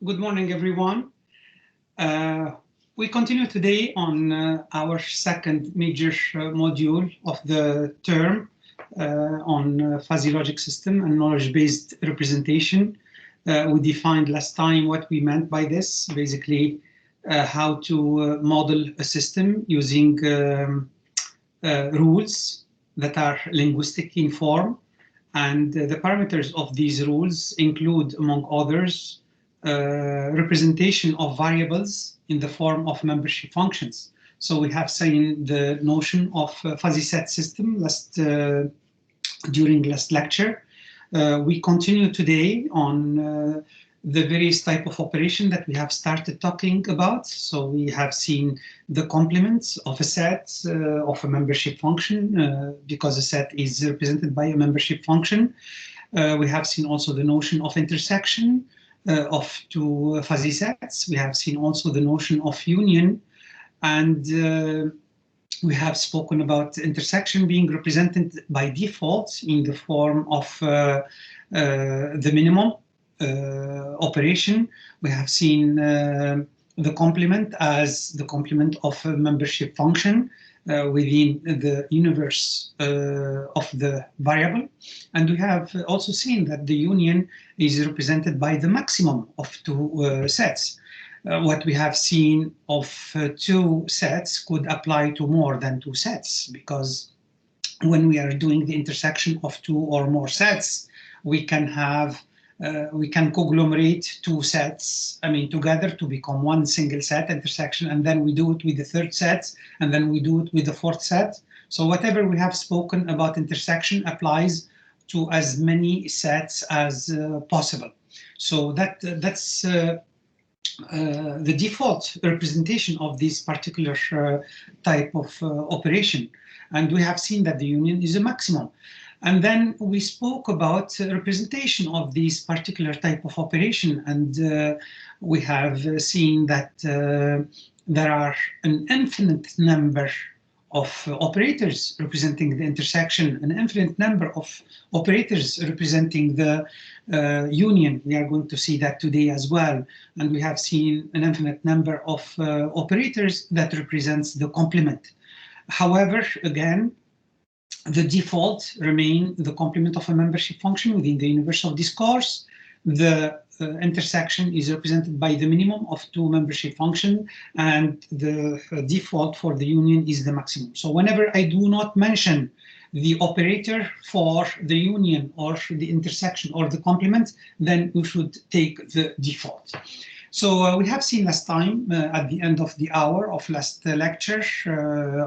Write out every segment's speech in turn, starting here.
Good morning, everyone. We continue today on our second major module of the term on fuzzy logic system and knowledge-based representation. We defined last time what we meant by this, basically how to model a system using rules that are linguistic in form. And the parameters of these rules include, among others, representation of variables in the form of membership functions. So we have seen the notion of fuzzy set system during last lecture. We continue today on the various type of operation that we have started talking about. So we have seen the complements of a set of a membership function because a set is represented by a membership function. We have seen also the notion of intersection of two fuzzy sets. We have seen also the notion of union, and we have spoken about intersection being represented by default in the form of the minimum operation. We have seen the complement as the complement of a membership function within the universe of the variable. And we have also seen that the union is represented by the maximum of two sets. What we have seen of two sets could apply to more than two sets, because when we are doing the intersection of two or more sets, we can conglomerate two sets, together to become one single set intersection, and then we do it with the third set, and then we do it with the fourth set. So whatever we have spoken about intersection applies to as many sets as possible. So that's the default representation of this particular type of operation. And we have seen that the union is a maximum. And then we spoke about representation of this particular type of operation, and we have seen that there are an infinite number of operators representing the intersection, an infinite number of operators representing the union. We are going to see that today as well. And we have seen an infinite number of operators that represents the complement. However, again, the default remain the complement of a membership function within the universe of this course. The intersection is represented by the minimum of two membership function, and the default for the union is the maximum. So whenever I do not mention the operator for the union or the intersection or the complement, then you should take the default. So we have seen last time at the end of the hour of last lecture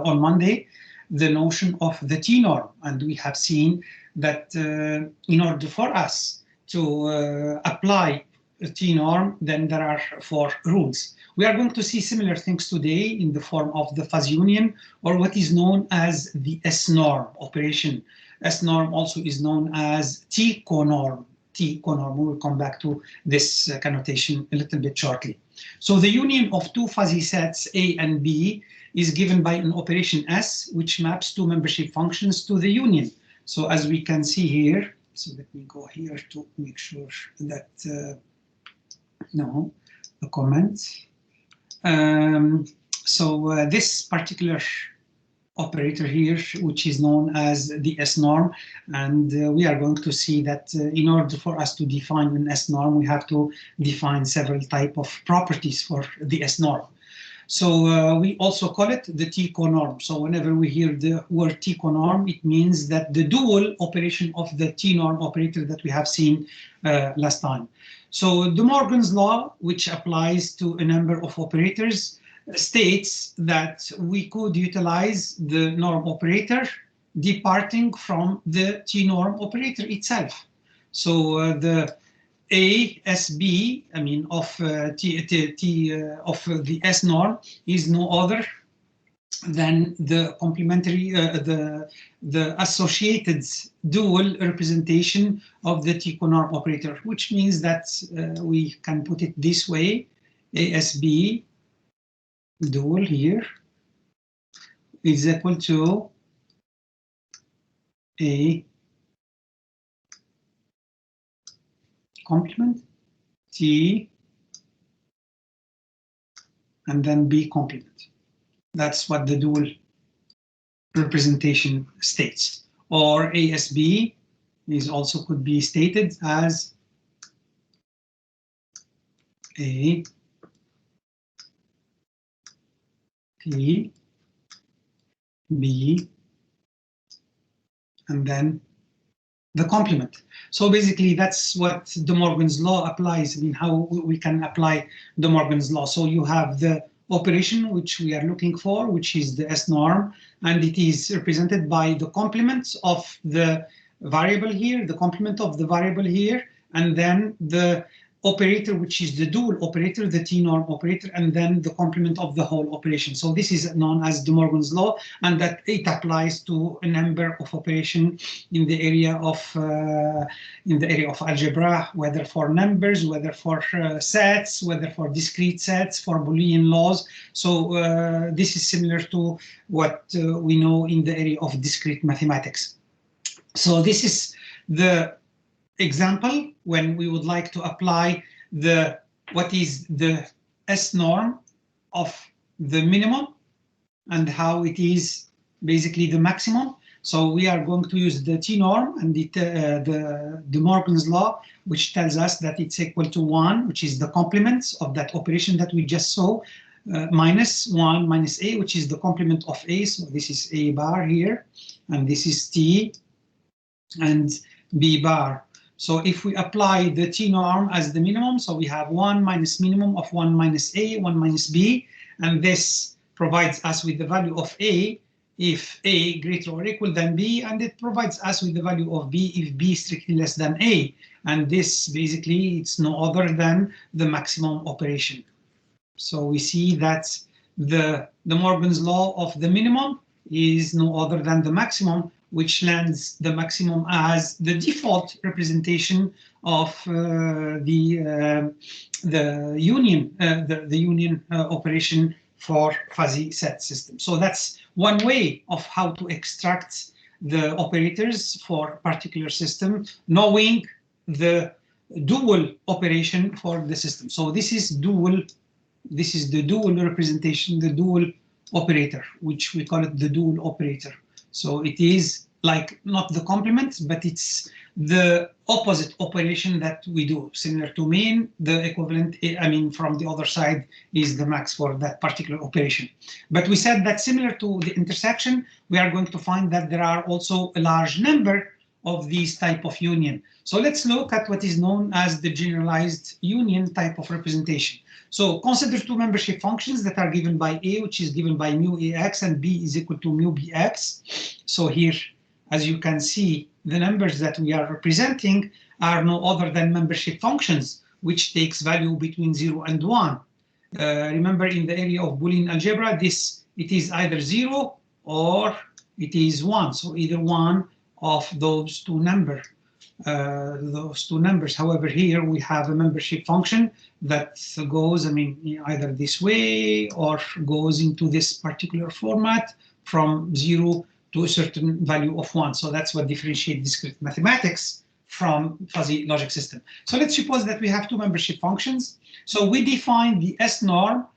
on Monday, the notion of the T-norm, and we have seen that in order for us to apply a T-norm, then there are four rules. We are going to see similar things today in the form of the fuzzy union, or what is known as the S-norm operation. S-norm also is known as T-conorm. T-conorm, we will come back to this connotation a little bit shortly. So the union of two fuzzy sets A and B is given by an operation S, which maps two membership functions to the union. So as we can see here, so let me go here to make sure that, no, the comment. This particular operator here, which is known as the S-norm, and we are going to see that in order for us to define an S-norm, we have to define several type of properties for the S-norm. So we also call it the T-conorm. So whenever we hear the word T-conorm, it means that the dual operation of the T-norm operator that we have seen last time. So De Morgan's law, which applies to a number of operators, states that we could utilize the norm operator departing from the T-norm operator itself. So the ASB, of the S norm is no other than the complementary, the associated dual representation of the T-conorm operator, which means that we can put it this way: ASB dual here is equal to A complement T and then B complement. That's what the dual representation states. Or ASB is also could be stated as A, T, B, and then the complement. So basically that's what De Morgan's law applies. I mean, how we can apply De Morgan's law. So you have the operation which we are looking for, which is the S norm, and it is represented by the complement of the variable here, the complement of the variable here, and then the operator, which is the dual operator, the T norm operator, and then the complement of the whole operation. So this is known as De Morgan's law, and that it applies to a number of operations in the area of algebra, whether for numbers, whether for sets, whether for discrete sets, for Boolean laws. So this is similar to what we know in the area of discrete mathematics. So this is the example when we would like to apply what is the S norm of the minimum and how it is basically the maximum. So we are going to use the T norm and the De Morgan's law, which tells us that it's equal to 1, which is the complement of that operation that we just saw, minus 1 minus A, which is the complement of A. So this is A bar here, and this is T and B bar. So if we apply the T norm as the minimum, so we have 1 minus minimum of 1 minus A, 1 minus B, and this provides us with the value of A if A greater or equal than B, and it provides us with the value of B if B strictly less than A. And this basically, it's no other than the maximum operation. So we see that the De Morgan's law of the minimum is no other than the maximum, which lands the maximum as the default representation of the union operation for fuzzy set system. So that's one way of how to extract the operators for a particular system, knowing the dual operation for the system. So this is dual. This is the dual representation, the dual operator, which we call it the dual operator. So it is like not the complement, but it's the opposite operation that we do. Similar to mean, the equivalent, I mean, from the other side is the max for that particular operation. But we said that similar to the intersection, we are going to find that there are also a large number of these type of union. So let's look at what is known as the generalized union type of representation. So consider two membership functions that are given by A, which is given by mu AX, and B is equal to mu BX. So here, as you can see, the numbers that we are representing are no other than membership functions, which takes value between 0 and 1. Remember, in the area of Boolean algebra, it is either 0 or it is 1. So either one of those two numbers. However, here we have a membership function that goes, I mean, either this way or goes into this particular format from 0 to a certain value of 1. So that's what differentiates discrete mathematics from fuzzy logic system. So let's suppose that we have two membership functions. So we define the S norm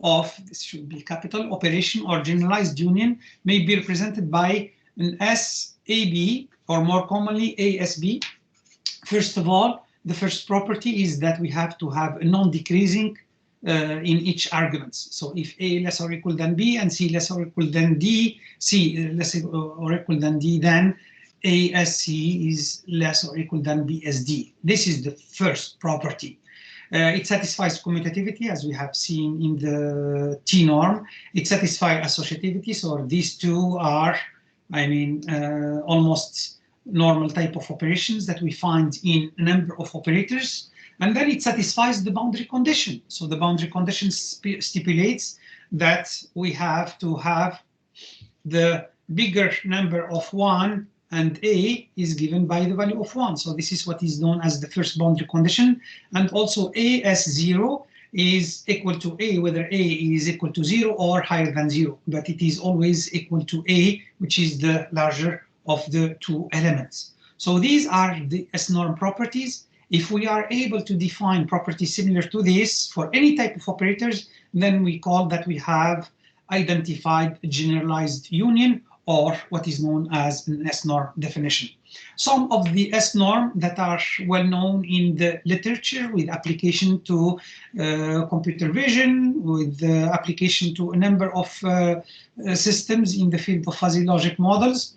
of, this should be capital, operation or generalized union may be represented by an SAB, or more commonly ASB. First of all, the first property is that we have to have a non-decreasing in each argument. So if A less or equal than B and C less or equal than D, C less or equal than D, then A as C is less or equal than B as D. This is the first property. It satisfies commutativity, as we have seen in the T norm. It satisfies associativity, so these two are, I mean, almost normal type of operations that we find in a number of operators. And then it satisfies the boundary condition. So the boundary condition stipulates that we have to have the bigger number of 1, and A is given by the value of 1. So this is what is known as the first boundary condition. And also A as 0 is equal to A, whether A is equal to 0 or higher than 0. But it is always equal to A, which is the larger of the two elements. So these are the S norm properties. If we are able to define properties similar to this for any type of operators, then we call that we have identified a generalized union, or what is known as an S-norm definition. Some of the S-norm that are well known in the literature with application to computer vision, with application to a number of systems in the field of fuzzy logic models.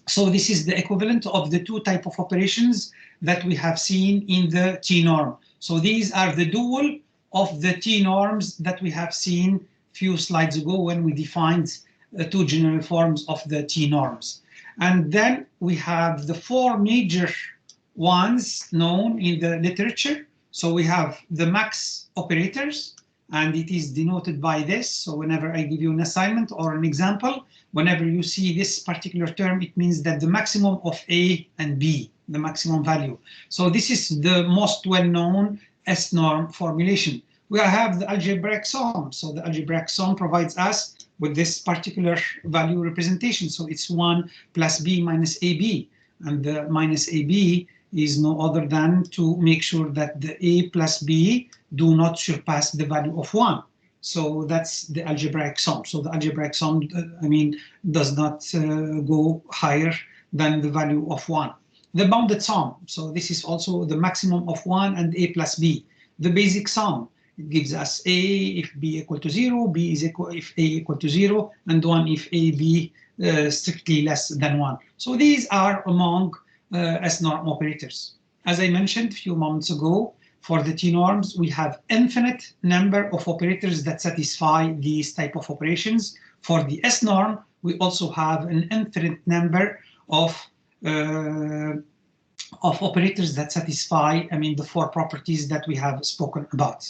So this is the equivalent of the two type of operations that we have seen in the T-norm. So these are the dual of the T-norms that we have seen a few slides ago when we defined two general forms of the T-norms. And then we have the four major ones known in the literature. So we have the max operators, and it is denoted by this. So whenever I give you an assignment or an example, whenever you see this particular term, it means that the maximum of A and B, the maximum value. So this is the most well-known S-norm formulation. We have the algebraic sum. So the algebraic sum provides us with this particular value representation. So it's 1 plus B minus AB. And the minus AB is no other than to make sure that the A plus B do not surpass the value of 1. So that's the algebraic sum. So the algebraic sum, does not go higher than the value of 1. The bounded sum. So this is also the maximum of 1 and A plus B. The basic sum. It gives us A if B equal to 0, B is equal if A equal to 0, and 1 if A, B strictly less than 1. So these are among S-norm operators. As I mentioned a few moments ago, for the T-norms, we have infinite number of operators that satisfy these type of operations. For the S-norm, we also have an infinite number of operators that satisfy, the four properties that we have spoken about.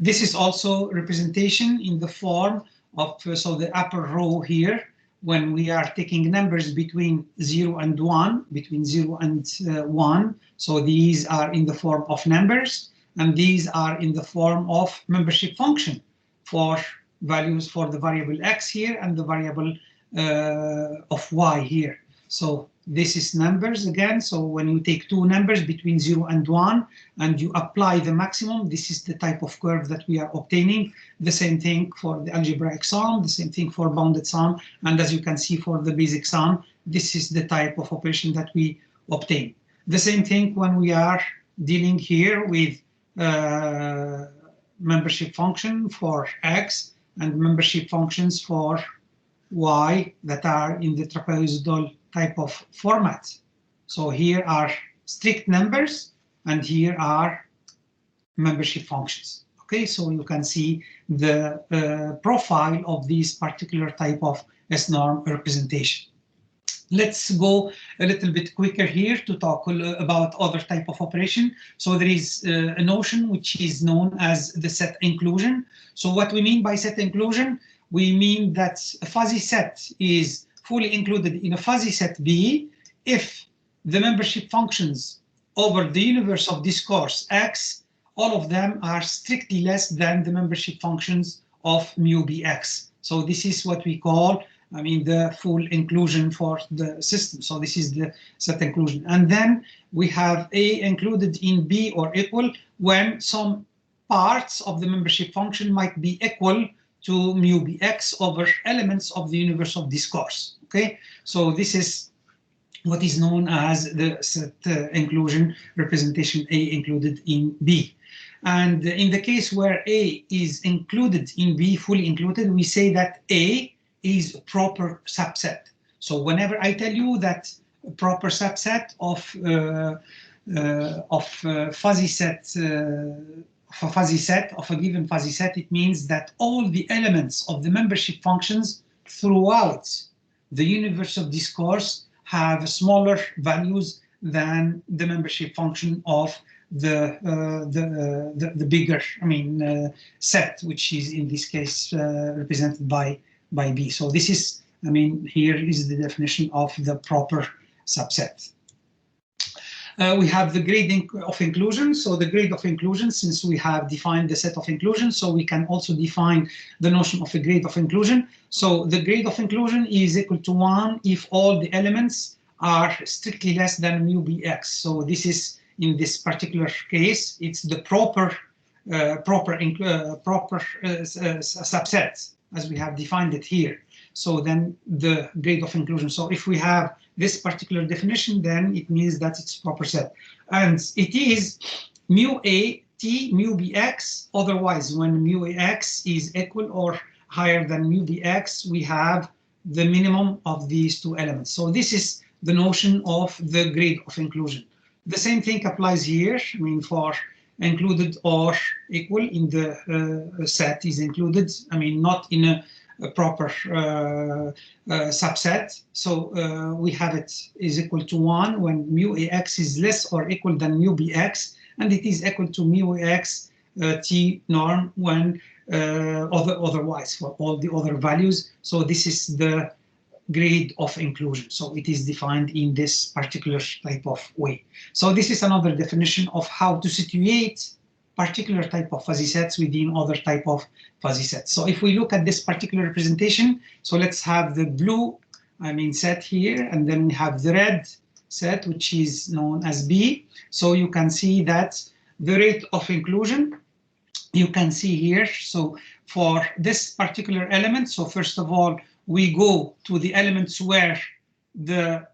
This is also representation in the form of, so the upper row here, when we are taking numbers between 0 and 1, between 0 and 1. So these are in the form of numbers, and these are in the form of membership function for values for the variable x here and the variable of y here. So this is numbers again. So when you take two numbers between 0 and 1 and you apply the maximum, this is the type of curve that we are obtaining. The same thing for the algebraic sum, the same thing for bounded sum. And as you can see for the basic sum, this is the type of operation that we obtain. The same thing when we are dealing here with membership function for x and membership functions for y that are in the trapezoidal type of format. So here are strict numbers and here are membership functions. Okay, so you can see the profile of this particular type of S-norm representation. Let's go a little bit quicker here to talk about other type of operation. So there is a notion which is known as the set inclusion. So what we mean by set inclusion, we mean that a fuzzy set is fully included in a fuzzy set B if the membership functions over the universe of discourse X, all of them are strictly less than the membership functions of mu Bx. So this is what we call, the full inclusion for the system. So this is the set inclusion. And then we have A included in B or equal when some parts of the membership function might be equal to mu Bx over elements of the universe of discourse. Okay, so this is what is known as the set inclusion representation, A included in B. And in the case where A is included in B, fully included, we say that A is a proper subset. So whenever I tell you that a proper subset of fuzzy set, of a given fuzzy set, it means that all the elements of the membership functions throughout the universe of discourse have smaller values than the membership function of the bigger, set, which is in this case represented by B. So this is, here is the definition of the proper subset. We have the grading of inclusion. So the grade of inclusion, since we have defined the set of inclusion, so we can also define the notion of a grade of inclusion. So the grade of inclusion is equal to 1 if all the elements are strictly less than mu Bx. So this is in this particular case, it's the proper subset as we have defined it here. So then the grade of inclusion. So if we have this particular definition, then it means that it's proper set. And it is mu A T mu Bx. Otherwise, when mu Ax is equal or higher than mu Bx, we have the minimum of these two elements. So this is the notion of the grade of inclusion. The same thing applies here. I mean, for included or equal in the set is included. I mean, not in a proper subset. So we have it is equal to 1 when mu Ax is less or equal than mu Bx, and it is equal to mu Ax T norm when otherwise for all the other values. So this is the grade of inclusion. So it is defined in this particular type of way. So this is another definition of how to situate particular type of fuzzy sets within other type of fuzzy sets. So if we look at this particular representation, so let's have the blue, set here, and then we have the red set, which is known as B. So you can see that the rate of inclusion, you can see here. So for this particular element, so first of all, we go to the elements where the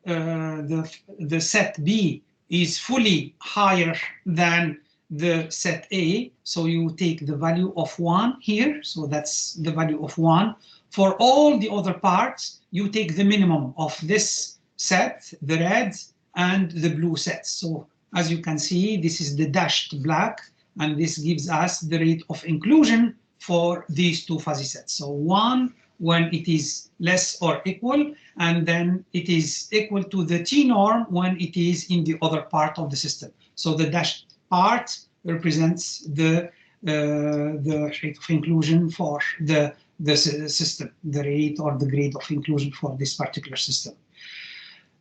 set B is fully higher than the set A. So you take the value of 1 here. So that's the value of 1. For all the other parts, you take the minimum of this set, the red and the blue sets. So as you can see, this is the dashed black, and this gives us the rate of inclusion for these two fuzzy sets. So 1 when it is less or equal, and then it is equal to the T norm when it is in the other part of the system. So the dashed part represents the rate of inclusion for the system, the rate or the grade of inclusion for this particular system.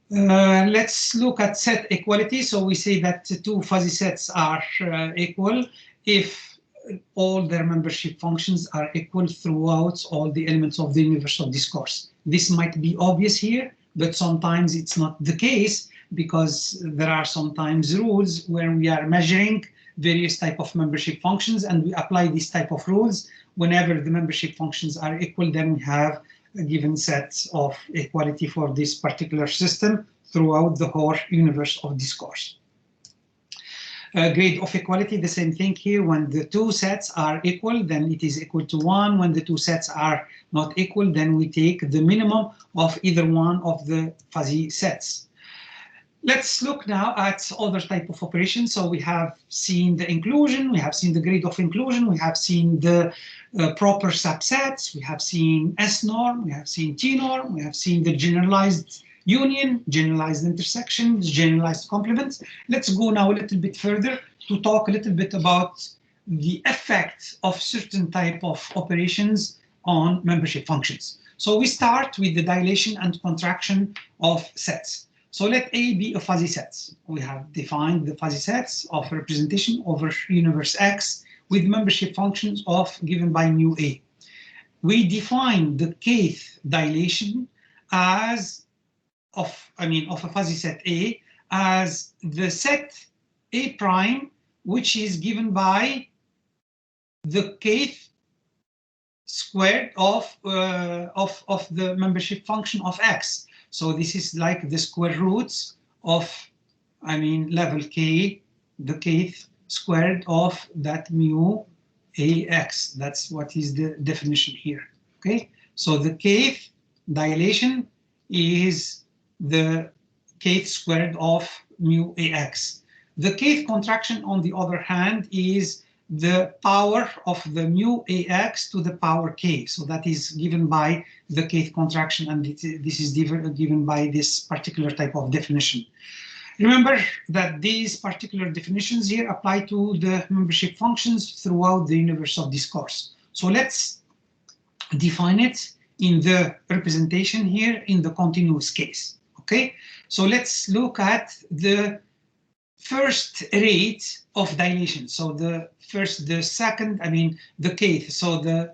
Let's look at set equality. So we say that two fuzzy sets are equal if all their membership functions are equal throughout all the elements of the universe of discourse. This might be obvious here, but sometimes it's not the case, because there are sometimes rules where we are measuring various type of membership functions, and we apply these type of rules. Whenever the membership functions are equal, then we have a given set of equality for this particular system throughout the whole universe of discourse. Grade of equality, the same thing here. When the two sets are equal, then it is equal to 1. When the two sets are not equal, then we take the minimum of either one of the fuzzy sets. Let's look now at other type of operations. So we have seen the inclusion, we have seen the grade of inclusion, we have seen the proper subsets, we have seen S norm, we have seen T norm, we have seen the generalized union, generalized intersections, generalized complements. Let's go now a little bit further to talk a little bit about the effect of certain type of operations on membership functions. So we start with the dilation and contraction of sets. So let A be a fuzzy set. We have defined the fuzzy sets of representation over universe X with membership functions of given by mu A. We define the kth dilation as of a fuzzy set A as the set A prime, which is given by the kth squared of the membership function of X. So this is like the square roots of, level K, the kth squared of that mu AX. That's what is the definition here. Okay, so the kth dilation is the kth squared of mu AX. The kth contraction, on the other hand, is the power of the mu AX to the power K. So that is given by the kth contraction, and this is given by this particular type of definition. Remember that these particular definitions here apply to the membership functions throughout the universe of discourse. So let's define it in the representation here in the continuous case. Okay, so let's look at the first rate of dilation. So the kth. So the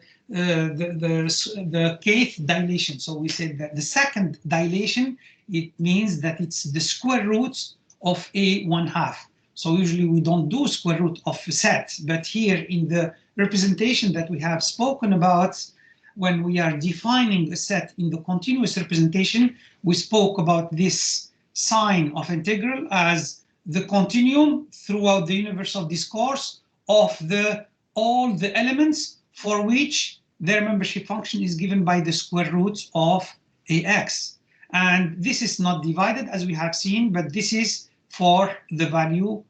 kth dilation. So we said that the second dilation, it means that it's the square roots of A 1/2. So usually we don't do square root of a set, but here in the representation that we have spoken about, when we are defining a set in the continuous representation, we spoke about this sign of integral as the continuum throughout the universe of this course of all the elements for which their membership function is given by the square root of ax. And this is not divided as we have seen, but this is for the value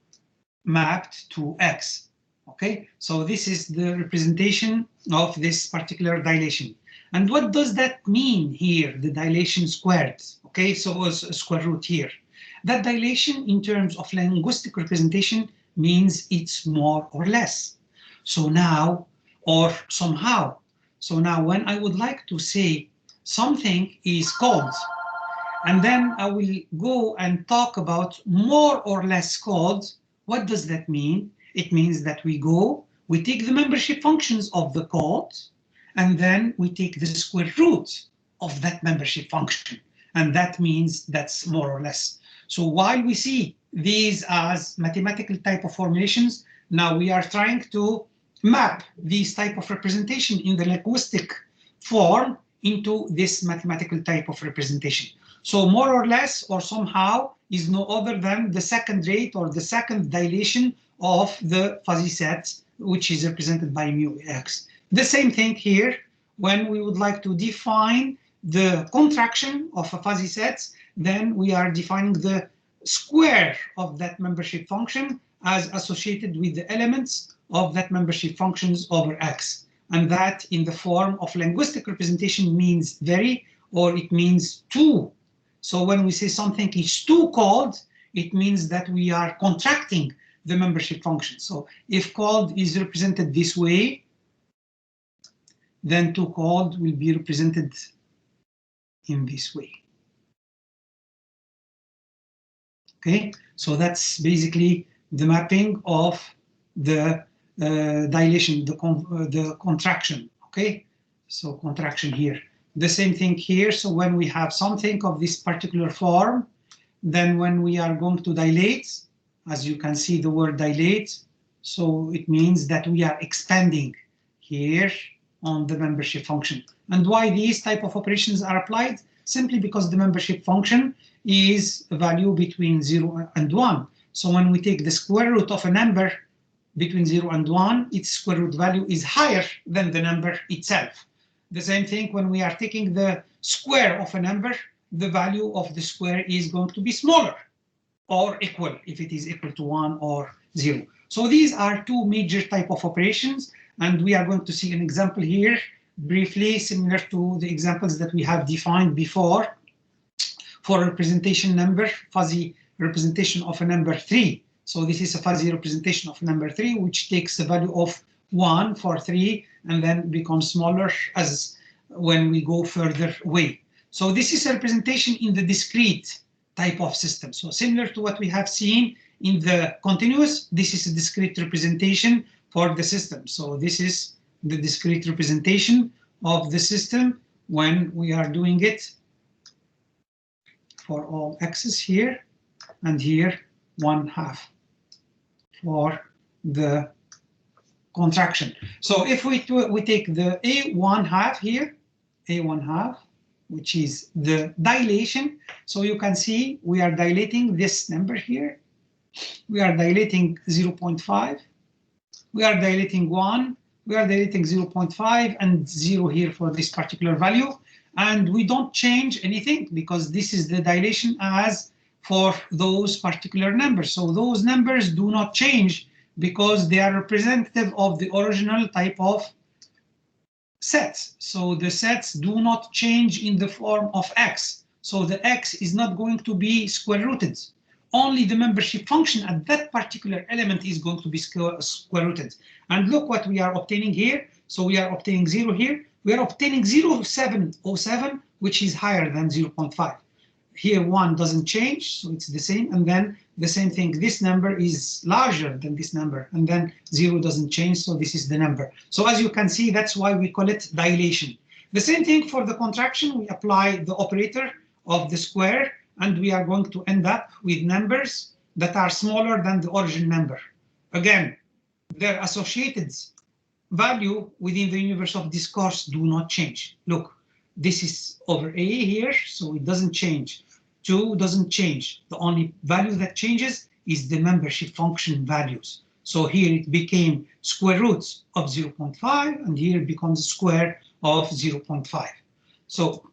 mapped to x. Okay, so this is the representation of this particular dilation. And what does that mean here, the dilation squared? Okay, so it's a square root here. That dilation in terms of linguistic representation means it's more or less. So now, or somehow. So now when I would like to say something is called, and then I will go and talk about more or less called, what does that mean? It means that we take the membership functions of the code, and then we take the square root of that membership function. And that means that's more or less. So while we see these as mathematical type of formulations, now we are trying to map these type of representation in the linguistic form into this mathematical type of representation. So more or less or somehow is no other than the second rate or the second dilation of the fuzzy set, which is represented by mu x. The same thing here, when we would like to define the contraction of a fuzzy set, then we are defining the square of that membership function as associated with the elements of that membership functions over x. And that in the form of linguistic representation means very, or it means two. So when we say something is too called, it means that we are contracting the membership function. So if called is represented this way, then to called will be represented in this way. Okay, so that's basically the mapping of the dilation, the contraction. Okay, so contraction here. The same thing here. So when we have something of this particular form, then when we are going to dilate, as you can see the word dilate, so it means that we are expanding here on the membership function. And why these type of operations are applied? Simply because the membership function is a value between 0 and 1. So when we take the square root of a number between 0 and 1, its square root value is higher than the number itself. The same thing when we are taking the square of a number, the value of the square is going to be smaller or equal if it is equal to 1 or 0. So these are two major type of operations, and we are going to see an example here briefly similar to the examples that we have defined before for representation number, fuzzy representation of a number 3. So this is a fuzzy representation of number 3, which takes the value of 1 for 3 and then becomes smaller as when we go further away. So this is a representation in the discrete type of system. So similar to what we have seen in the continuous, this is a discrete representation for the system. So this is the discrete representation of the system when we are doing it for all x's here, and here 1/2 for the contraction. So if we take the a1/2 here, a1/2, which is the dilation, so you can see we are dilating this number here. We are dilating 0.5. We are dilating 1. We are dilating 0.5 and 0 here for this particular value. And we don't change anything because this is the dilation as for those particular numbers. So those numbers do not change because they are representative of the original type of sets. So the sets do not change in the form of x. So the x is not going to be square rooted. Only the membership function at that particular element is going to be square rooted. And look what we are obtaining here. So we are obtaining 0 here. We are obtaining 0.707, which is higher than 0.5. Here 1 doesn't change, so it's the same. And then the same thing, this number is larger than this number. And then 0 doesn't change, so this is the number. So as you can see, that's why we call it dilation. The same thing for the contraction. We apply the operator of the square, and we are going to end up with numbers that are smaller than the origin number. Again, their associated value within the universe of this course do not change. Look, this is over A here, so it doesn't change. 2 doesn't change. The only value that changes is the membership function values. So here it became square roots of 0.5, and here it becomes square of 0.5. So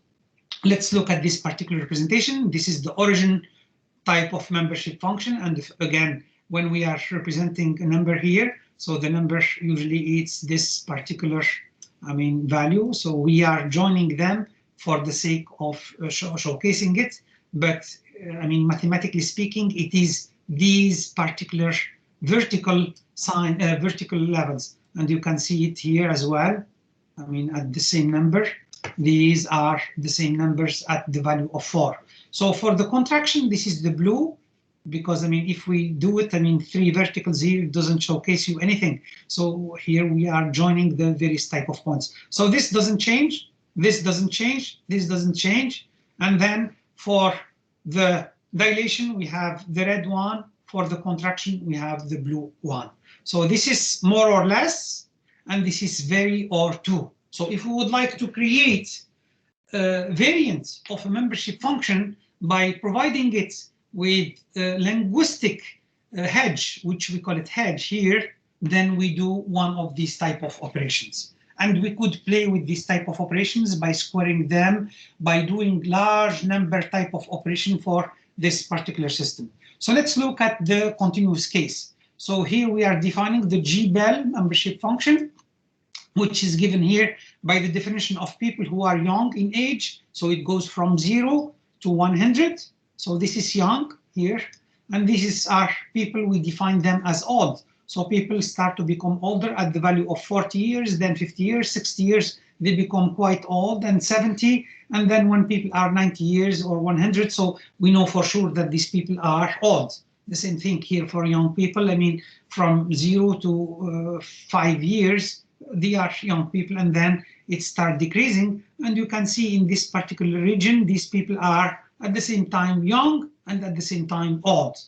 let's look at this particular representation. This is the origin type of membership function. And if, again, when we are representing a number here, so the number usually it's this particular, value. So we are joining them for the sake of showcasing it. But mathematically speaking, it is these particular vertical levels, and you can see it here as well. At the same number, these are the same numbers at the value of 4. So for the contraction, this is the blue, because if we do it, 3 verticals here, it doesn't showcase you anything. So here we are joining the various type of points. So this doesn't change, this doesn't change, this doesn't change. And then for the dilation, we have the red one. For the contraction, we have the blue one. So this is more or less, and this is very or 2. So if we would like to create a variant of a membership function by providing it with a linguistic hedge, which we call it hedge here, then we do one of these type of operations. And we could play with this type of operations by squaring them, by doing large number type of operation for this particular system. So let's look at the continuous case. So here we are defining the G-Bell membership function, which is given here by the definition of people who are young in age. So it goes from 0 to 100. So this is young here. And this are people, we define them as old. So people start to become older at the value of 40 years, then 50 years, 60 years, they become quite old, and 70. And then when people are 90 years or 100, so we know for sure that these people are old. The same thing here for young people. From 0 to 5 years, they are young people, and then it starts decreasing. And you can see in this particular region, these people are at the same time young and at the same time old.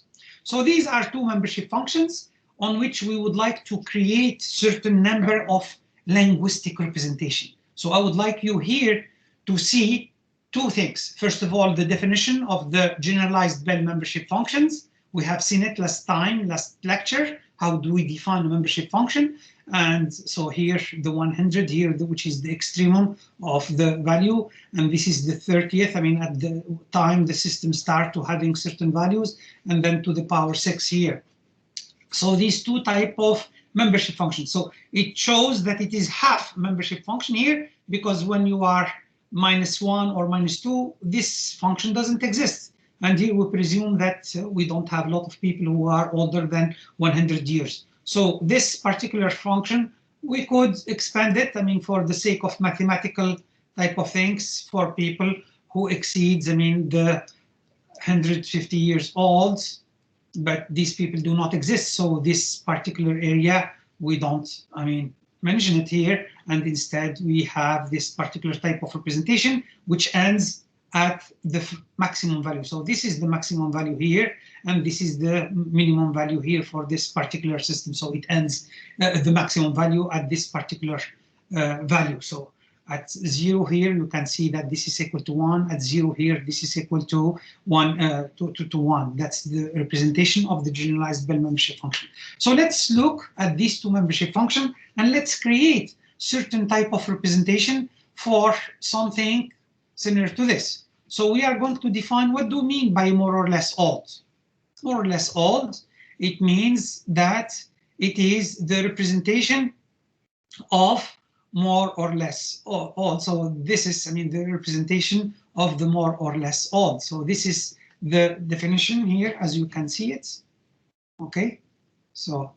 So these are 2 membership functions on which we would like to create certain number of linguistic representation. So I would like you here to see 2 things. First of all, the definition of the generalized Bell membership functions. We have seen it last lecture. How do we define a membership function? And so here, the 100 here, which is the extremum of the value, and this is the 30th. At the time the system start to having certain values, and then to the power 6 here. So these 2 type of membership functions. So it shows that it is half membership function here, because when you are -1 or -2, this function doesn't exist. And here we presume that we don't have a lot of people who are older than 100 years. So this particular function, we could expand it, for the sake of mathematical type of things, for people who exceeds, the 150 years old, but these people do not exist. So this particular area, we don't, mention it here. And instead we have this particular type of representation, which ends at the maximum value. So this is the maximum value here, and this is the minimum value here for this particular system. So it ends the maximum value at this particular value. So at 0 here, you can see that this is equal to 1. At 0 here, this is equal to 1. To 1. That's the representation of the generalized Bell membership function. So let's look at these 2 membership functions, and let's create certain type of representation for something similar to this. So we are going to define what do we mean by more or less old. More or less old, it means that it is the representation of more or less old. So this is, the representation of the more or less old. So this is the definition here, as you can see it. Okay, so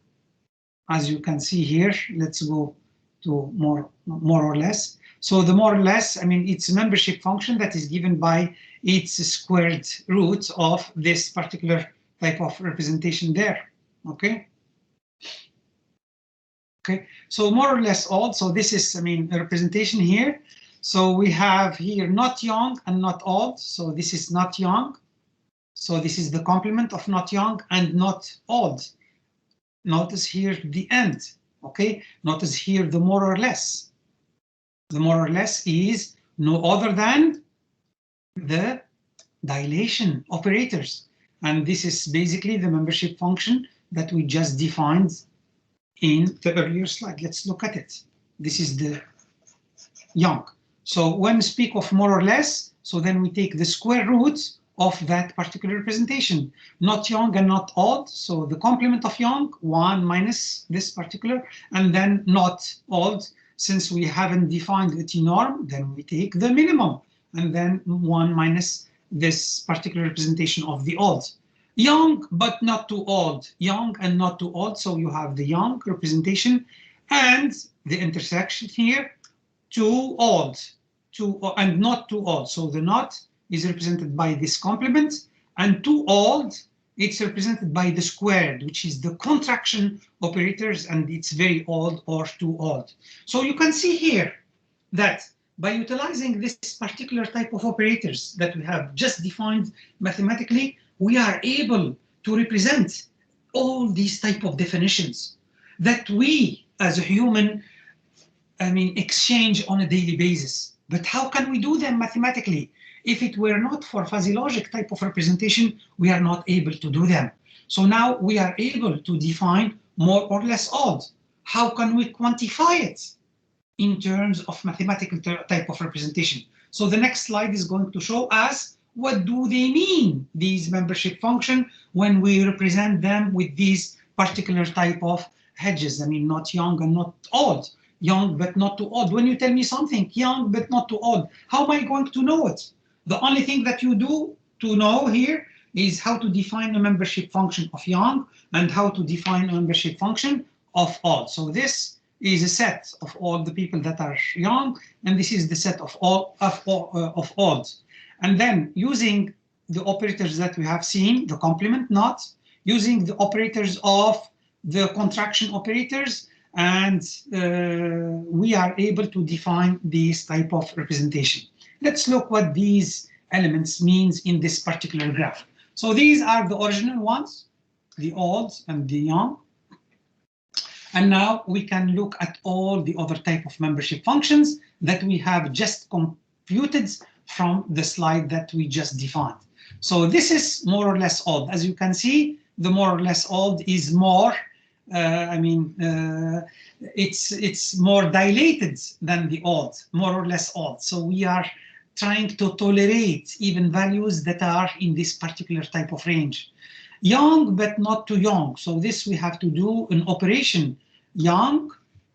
as you can see here, let's go to more or less. So the more or less, it's a membership function that is given by its squared root of this particular type of representation there. Okay. Okay, so more or less old. So this is, a representation here. So we have here not young and not old. So this is not young. So this is the complement of not young and not old. Notice here the end, okay? Notice here the more or less. The more or less is no other than the dilation operators. And this is basically the membership function that we just defined in the earlier slide. Let's look at it. This is the young. So when we speak of more or less, so then we take the square root of that particular representation. Not young and not old, so the complement of young, 1 minus this particular, and then not old. Since we haven't defined the T norm, then we take the minimum, and then 1 minus this particular representation of the old. Young, but not too old. Young and not too old, so you have the young representation and the intersection here, too old, and not too old. So the not is represented by this complement, and too old, it's represented by the squared, which is the contraction operators, and it's very old or too old. So you can see here that by utilizing this particular type of operators that we have just defined mathematically, we are able to represent all these type of definitions that we as a human, exchange on a daily basis. But how can we do them mathematically? If it were not for fuzzy logic type of representation, we are not able to do them. So now we are able to define more or less odd. How can we quantify it in terms of mathematical type of representation? So the next slide is going to show us what do they mean, these membership function, when we represent them with these particular type of hedges. Not young and not old. Young but not too old. When you tell me something young but not too old, how am I going to know it? The only thing that you do to know here is how to define a membership function of young and how to define a membership function of old. So this is a set of all the people that are young, and this is the set of all of old. And then using the operators that we have seen, the complement, not using the operators of the contraction operators, and we are able to define this type of representation. Let's look what these elements means in this particular graph. So these are the original ones, the old and the young. And now we can look at all the other type of membership functions that we have just computed from the slide that we just defined. So this is more or less old. As you can see, the more or less old is more, it's more dilated than the old, more or less old. So we are trying to tolerate even values that are in this particular type of range. Young but not too young. So this we have to do an operation. Young,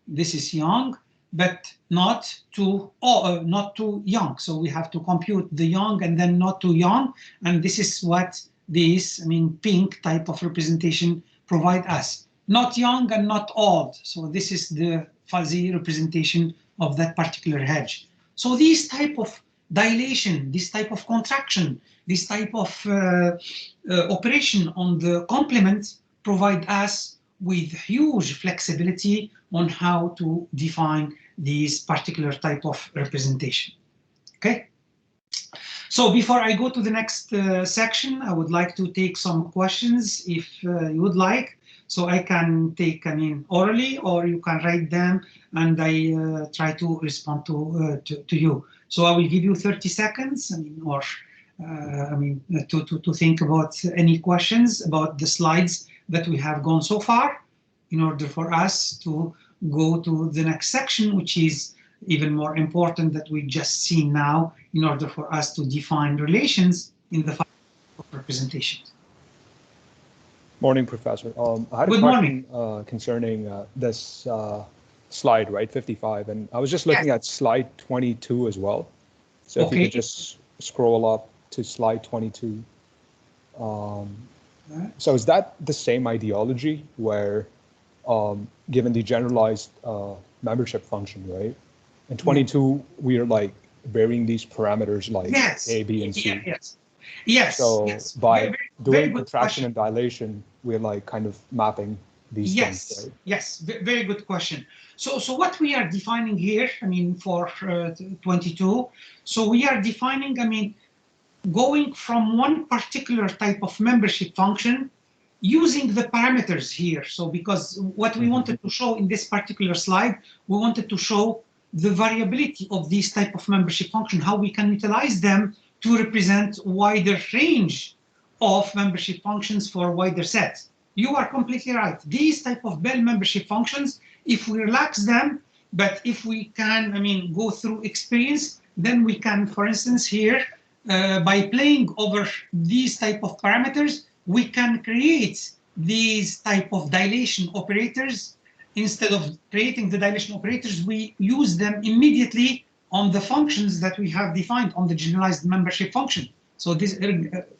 this is young, but not too young. So we have to compute the young and then not too young. And this is what this, pink type of representation provide us. Not young and not old. So this is the fuzzy representation of that particular hedge. So these type of dilation, this type of contraction, this type of operation on the complement provide us with huge flexibility on how to define this particular type of representation. Okay. So before I go to the next section, I would like to take some questions if you would like. So I can take, orally, or you can write them and I try to respond to you. So I will give you 30 seconds, to think about any questions about the slides that we have gone so far, in order for us to go to the next section, which is even more important that we just see now, in order for us to define relations in the representation. Morning, Professor. I had a question concerning this slide, right, 55, and I was just looking at slide 22 as well. So if you could just scroll up to slide 22. So is that the same ideology where, given the generalized membership function, right? In 22, we are like varying these parameters like A, B, and C. Yes. So by doing contraction and dilation, we're like kind of mapping these things, right? Yes, very good question. So what we are defining here, for 22, so we are defining, going from one particular type of membership function using the parameters here. So because what we wanted to show in this particular slide, we wanted to show the variability of these type of membership function, how we can utilize them to represent wider range of membership functions for wider sets. You are completely right. These type of Bell membership functions, if we relax them, but if we can, go through experience, then we can, for instance, here, by playing over these type of parameters, we can create these type of dilation operators. Instead of creating the dilation operators, we use them immediately on the functions that we have defined on the generalized membership function. So this,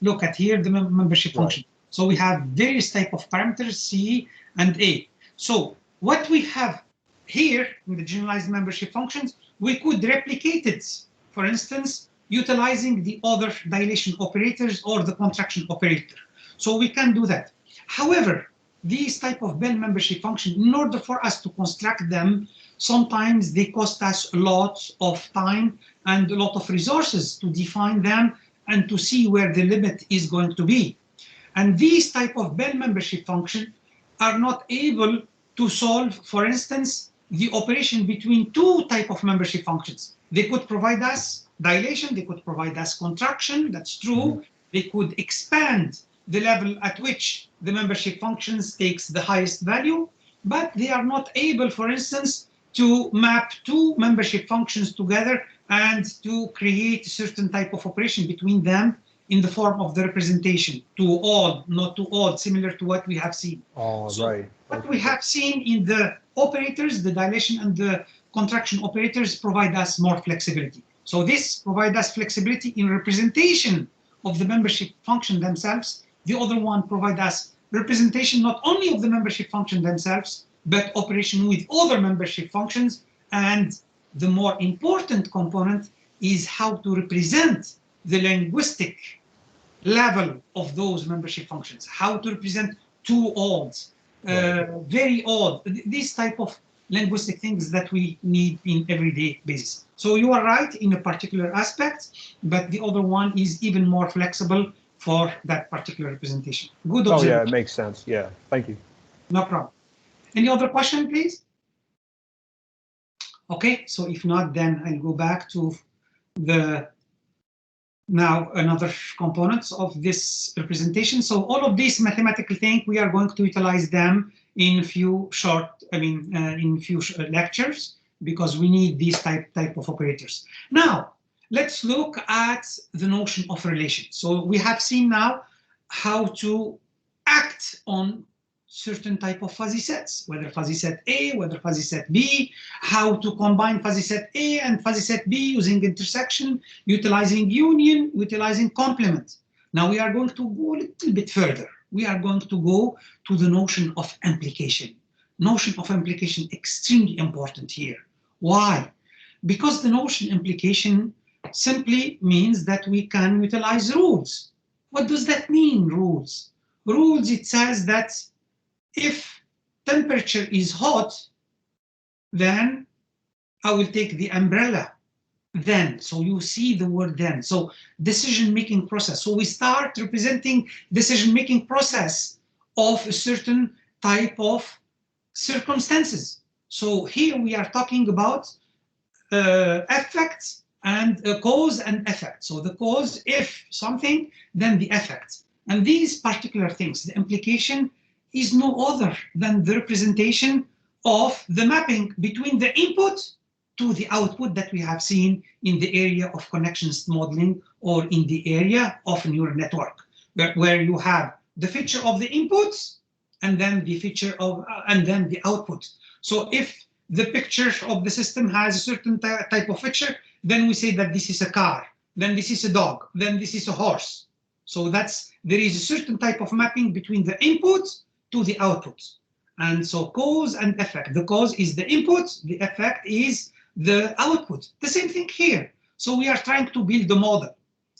look at here, the membership function. So we have various type of parameters, C and A. So what we have here in the generalized membership functions, we could replicate it, for instance, utilizing the other dilation operators or the contraction operator. So we can do that. However, these type of Bell membership function, in order for us to construct them, sometimes they cost us a lot of time and a lot of resources to define them and to see where the limit is going to be. And these type of Bell membership function are not able to solve, for instance, the operation between two type of membership functions. They could provide us dilation, they could provide us contraction, that's true. They could expand the level at which the membership functions takes the highest value, but they are not able, for instance, to map two membership functions together and to create a certain type of operation between them in the form of the representation, to odd, not to odd, similar to what we have seen. What we have seen in the operators, the dilation and the contraction operators provide us more flexibility. So this provides us flexibility in representation of the membership function themselves. The other one provides us representation not only of the membership function themselves, but operation with other membership functions. And the more important component is how to represent the linguistic level of those membership functions, how to represent two odds, very odd, these type of linguistic things that we need in everyday basis. So you are right in a particular aspect, but the other one is even more flexible for that particular representation. Good observation. Oh yeah, it makes sense. Yeah, thank you. No problem. Any other question, please? Okay, so if not, then I'll go back to the now another components of this representation. So all of these mathematical things, we are going to utilize them in few short, in few lectures, because we need these type of operators. Now, let's look at the notion of relation. So we have seen now how to act on certain type of fuzzy sets, whether fuzzy set A, whether fuzzy set B, how to combine fuzzy set A and fuzzy set B using intersection, utilizing union, utilizing complement. Now we are going to go a little bit further. We are going to go to the notion of implication. Notion of implication extremely important here. Why? Because the notion implication simply means that we can utilize rules. What does that mean, rules? Rules, it says that if temperature is hot, then I will take the umbrella. Then, so you see the word then. So decision-making process. So we start representing decision-making process of a certain type of circumstances. So here we are talking about effects and cause and effect. So the cause, if something, then the effect. And these particular things, the implication is no other than the representation of the mapping between the input to the output that we have seen in the area of connections modeling or in the area of neural network, where you have the feature of the inputs and then the feature of and then the output. So if the picture of the system has a certain type of feature, then we say that this is a car, then this is a dog, then this is a horse. So there is a certain type of mapping between the input to the output. And so cause and effect. The cause is the input, the effect is the output. The same thing here. So we are trying to build a model.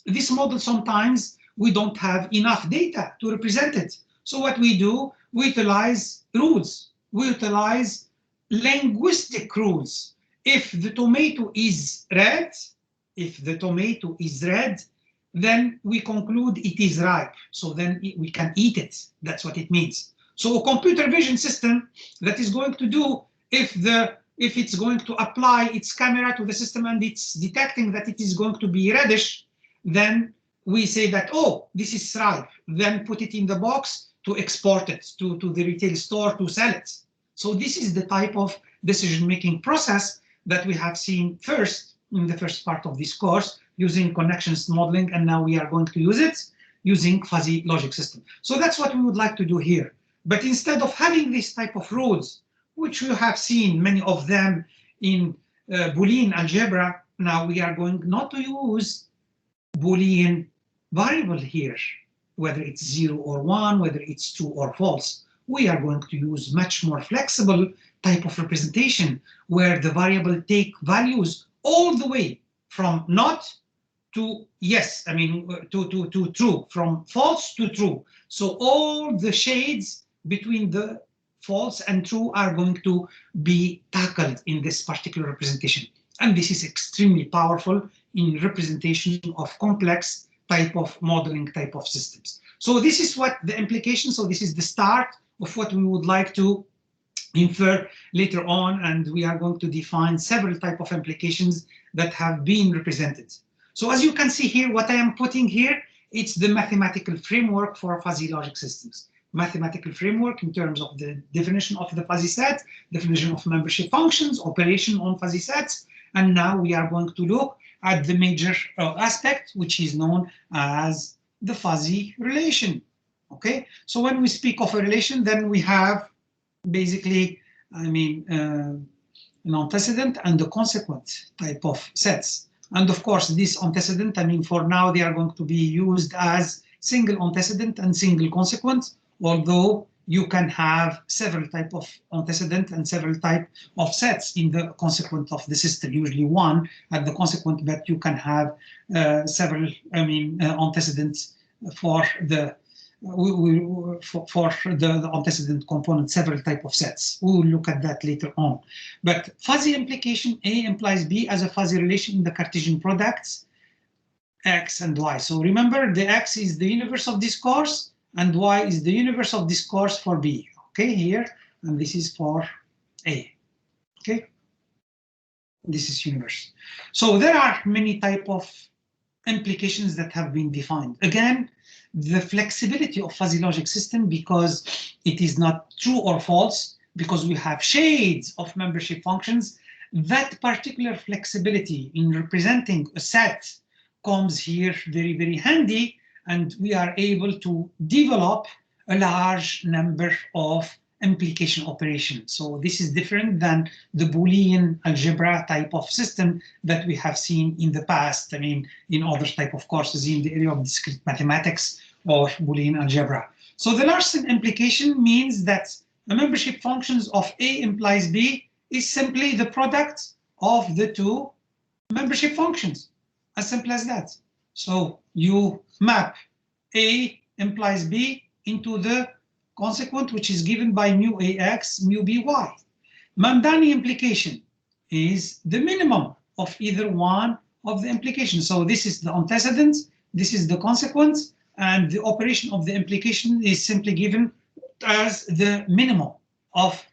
This model, sometimes we don't have enough data to represent it. So what we do, we utilize rules. We utilize linguistic rules. If the tomato is red, then we conclude it is ripe. So then we can eat it. That's what it means. So a computer vision system that is going to do, if it's going to apply its camera to the system and it's detecting that it is going to be reddish, then we say that, oh, this is ripe. Then put it in the box to export it to the retail store to sell it. So this is the type of decision-making process that we have seen first in the first part of this course using connections modeling, and now we are going to use it using fuzzy logic system. So that's what we would like to do here. But instead of having this type of rules, which you have seen many of them in Boolean algebra, now we are going not to use Boolean variable here, whether it's 0 or 1, whether it's true or false. We are going to use much more flexible type of representation where the variable take values all the way from not to yes, I mean to true, from false to true. So all the shades between the false and true are going to be tackled in this particular representation. And this is extremely powerful in representation of complex type of modeling type of systems. So this is what the implication, so this is the start of what we would like to infer later on, and we are going to define several type of implications that have been represented. So as you can see here, what I am putting here, it's the mathematical framework for fuzzy logic systems. Mathematical framework in terms of the definition of the fuzzy set, definition of membership functions, operation on fuzzy sets, and now we are going to look at the major aspect, which is known as the fuzzy relation. Okay, so when we speak of a relation, then we have basically, I mean, an antecedent and the consequent type of sets. And of course, this antecedent, I mean, for now, they are going to be used as single antecedent and single consequent, although you can have several type of antecedent and several type of sets in the consequent of the system, usually one at the consequent, but you can have several, I mean, antecedents for the the antecedent component, several type of sets. We will look at that later on. But fuzzy implication, A implies B as a fuzzy relation in the Cartesian products, X and Y. So remember, the X is the universe of this course, and Y is the universe of this course for B. Okay, here, and this is for A. Okay, this is universe. So there are many type of implications that have been defined. Again, the flexibility of fuzzy logic system, because it is not true or false, because we have shades of membership functions, that particular flexibility in representing a set comes here very, very handy, and we are able to develop a large number of implication operations. So this is different than the Boolean algebra type of system that we have seen in the past, I mean, in other type of courses in the area of discrete mathematics or Boolean algebra. So the Larsen implication means that the membership functions of A implies B is simply the product of the two membership functions, as simple as that. So you map A implies B into the consequent, which is given by mu AX, mu BY. Mamdani implication is the minimum of either one of the implications. So this is the antecedent, this is the consequence, and the operation of the implication is simply given as the minimum of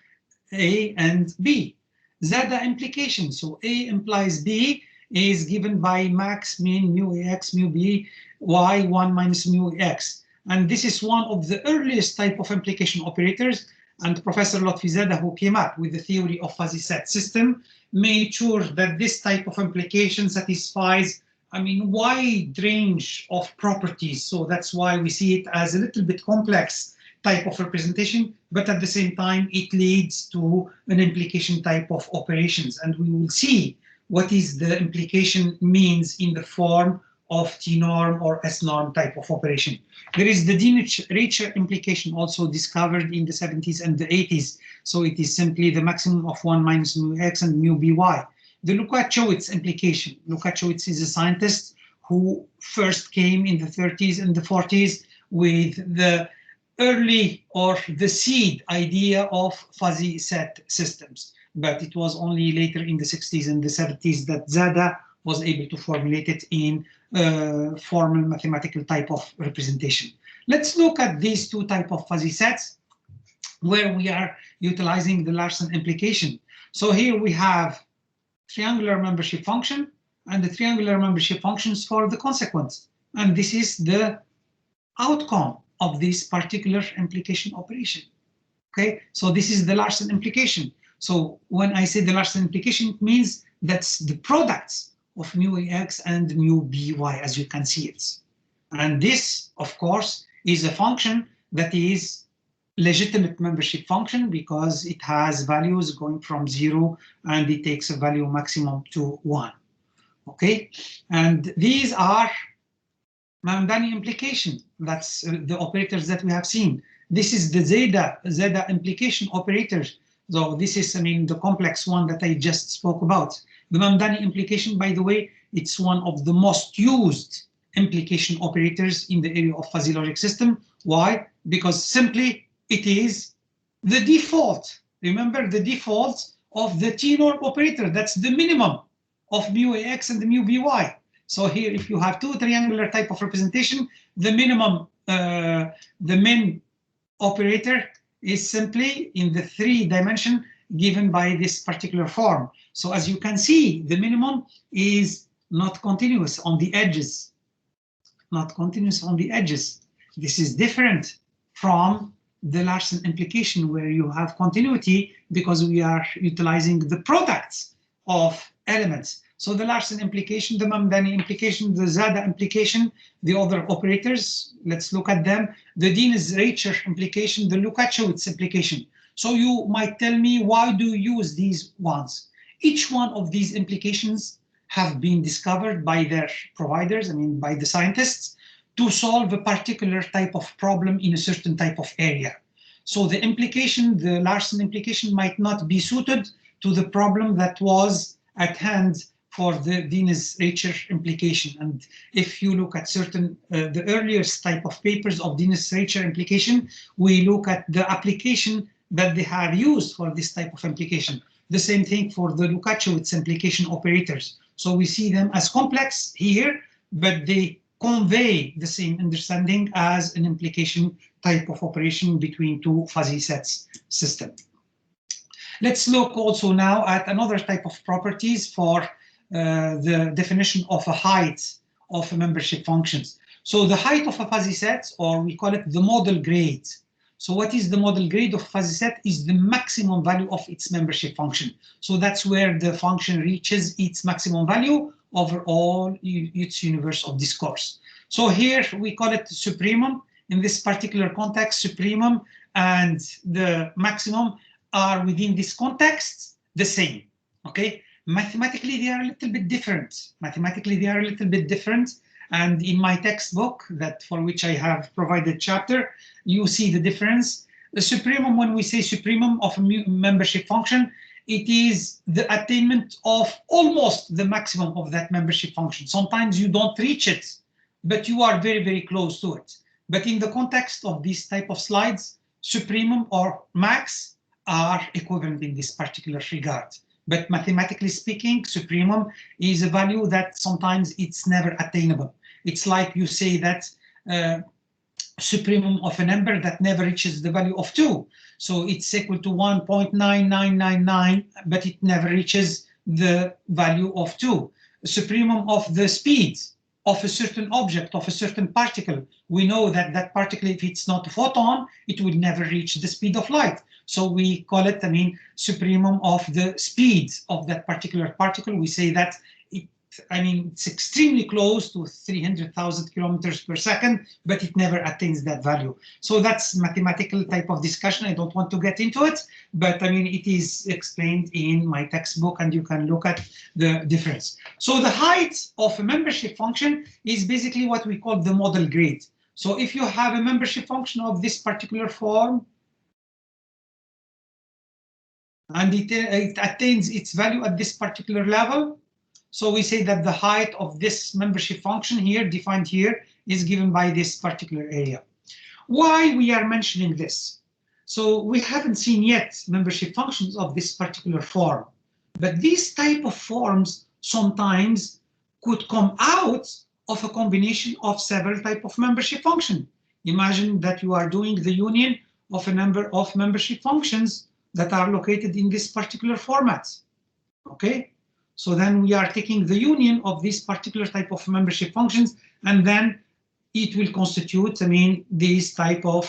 A and B. Zeta implication, so A implies B is given by max min mu AX mu B Y 1 minus mu X. And this is one of the earliest type of implication operators, and Professor Lotfizadeh, who came up with the theory of fuzzy set system, made sure that this type of implication satisfies, I mean, wide range of properties. So that's why we see it as a little bit complex type of representation, but at the same time, it leads to an implication type of operations. And we will see what is the implication means in the form of T-norm or S-norm type of operation. There is the Dirichlet implication also discovered in the 70s and the 80s. So it is simply the maximum of 1 minus mu X and mu BY. The Lukashevitz implication. Lukashevitz is a scientist who first came in the 30s and the 40s with the early or the seed idea of fuzzy set systems. But it was only later in the 60s and the 70s that Zada was able to formulate it in formal mathematical type of representation. Let's look at these two type of fuzzy sets where we are utilizing the Larson implication. So here we have triangular membership function and the triangular membership functions for the consequence. And this is the outcome of this particular implication operation. Okay, so this is the Larson implication. So when I say the Larson implication, it means that's the products of mu ax and mu by, as you can see it. And this, of course, is a function that is legitimate membership function because it has values going from 0 and it takes a value maximum to 1. Okay, and these are Mamdani implication. That's the operators that we have seen. This is the zeta implication operators. So this is, I mean, the complex one that I just spoke about. The Mamdani implication, by the way, it's one of the most used implication operators in the area of fuzzy logic system. Why? Because simply it is the default. Remember the default of the T-norm operator. That's the minimum of mu ax and the mu by. So here, if you have two triangular type of representation, the minimum, the min operator is simply in the 3-dimension given by this particular form. So as you can see, the minimum is not continuous on the edges. Not continuous on the edges. This is different from the Larson implication where you have continuity because we are utilizing the products of elements. So the Larson implication, the Mamdani implication, the Zada implication, the other operators, let's look at them. The Dines-Reicher implication, the Lukaszewicz implication. So you might tell me, why do you use these ones? Each one of these implications have been discovered by their providers, I mean by the scientists, to solve a particular type of problem in a certain type of area. So the implication, the Larson implication, might not be suited to the problem that was at hand for the Dines-Reicher implication. And if you look at certain, the earliest type of papers of Dines-Reicher implication, we look at the application that they have used for this type of implication. The same thing for the Lukaszewicz implication operators. So we see them as complex here, but they convey the same understanding as an implication type of operation between two fuzzy sets system. Let's look also now at another type of properties for the definition of a height of a membership functions. So the height of a fuzzy set, or we call it the model grade. So what is the model grade of fuzzy set? Is the maximum value of its membership function. So that's where the function reaches its maximum value over all its universe of discourse. So here we call it supremum. In this particular context, supremum and the maximum are within this context the same. Okay, mathematically they are a little bit different. And in my textbook, that for which I have provided chapter, you see the difference. The supremum, when we say supremum of a membership function, it is the attainment of almost the maximum of that membership function. Sometimes you don't reach it, but you are very, very close to it. But in the context of these type of slides, supremum or max are equivalent in this particular regard. But mathematically speaking, supremum is a value that sometimes it's never attainable. It's like you say that supremum of a number that never reaches the value of 2. So it's equal to 1.9999, but it never reaches the value of 2. The supremum of the speed of a certain object, of a certain particle. We know that that particle, if it's not a photon, it will never reach the speed of light. So we call it, supremum of the speed of that particular particle. We say that it's extremely close to 300,000 kilometers per second, but it never attains that value. So that's mathematical type of discussion. I don't want to get into it, but it is explained in my textbook and you can look at the difference. So the height of a membership function is basically what we call the model grade. So if you have a membership function of this particular form, and it attains its value at this particular level, so we say that the height of this membership function here, defined here, is given by this particular area. Why we are mentioning this? So we haven't seen yet membership functions of this particular form, but these type of forms sometimes could come out of a combination of several types of membership function. Imagine that you are doing the union of a number of membership functions that are located in this particular format. Okay, so then we are taking the union of this particular type of membership functions, and then it will constitute, I mean, this type of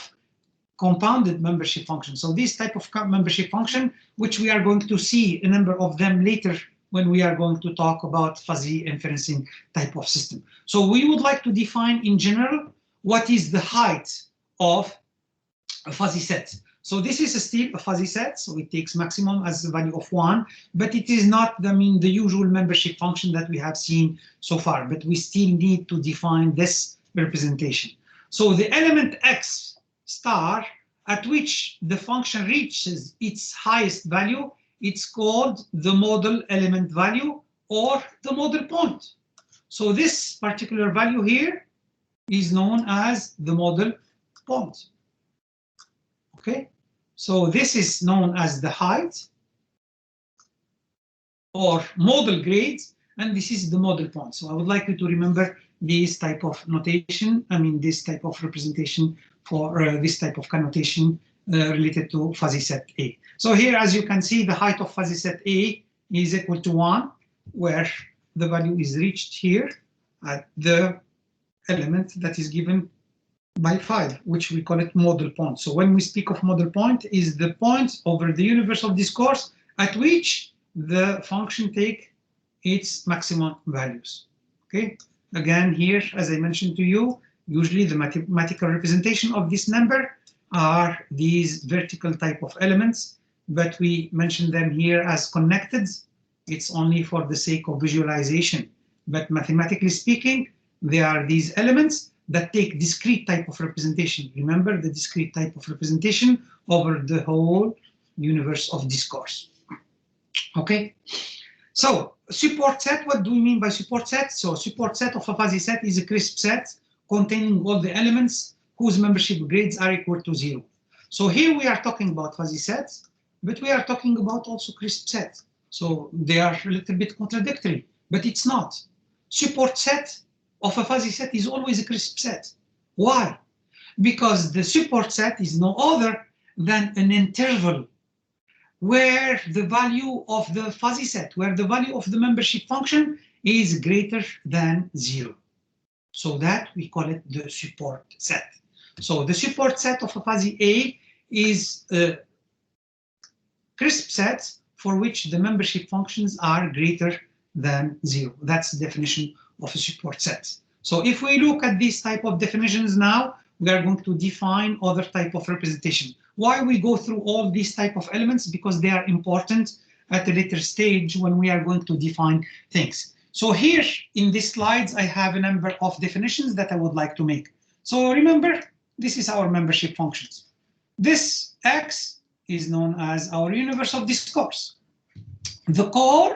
compounded membership function. So this type of membership function, which we are going to see a number of them later when we are going to talk about fuzzy inferencing type of system. So we would like to define in general what is the height of a fuzzy set. So this is still a fuzzy set, so it takes maximum as the value of 1, but it is not, I mean, the usual membership function that we have seen so far, but we still need to define this representation. So the element x star at which the function reaches its highest value, it's called the model element value or the model point. So this particular value here is known as the model point. Okay, so this is known as the height or model grade, and this is the model point. So I would like you to remember this type of notation, I mean this type of representation for this type of connotation related to fuzzy set A. So here, as you can see, the height of fuzzy set A is equal to 1, where the value is reached here at the element that is given by 5, which we call it model point. So when we speak of model point, is the point over the universe of discourse at which the function take its maximum values. Okay, again here, as I mentioned to you, usually the mathematical representation of this number are these vertical type of elements, but we mention them here as connected. It's only for the sake of visualization, but mathematically speaking, they are these elements that take discrete type of representation. Remember the discrete type of representation over the whole universe of discourse. Okay, so support set, what do we mean by support set? So support set of a fuzzy set is a crisp set containing all the elements whose membership grades are equal to 0. So here we are talking about fuzzy sets, but we are talking about also crisp sets. So they are a little bit contradictory, but it's not. Support set of a fuzzy set is always a crisp set. Why? Because the support set is no other than an interval where the value of the fuzzy set, where the value of the membership function is greater than 0. So that we call it the support set. So the support set of a fuzzy A is a crisp set for which the membership functions are greater than 0. That's the definition of a support set. So if we look at these type of definitions now, we are going to define other type of representation. Why we go through all these type of elements? Because they are important at a later stage when we are going to define things. So here in these slides, I have a number of definitions that I would like to make. So remember, this is our membership functions. This X is known as our universe of discourse. The core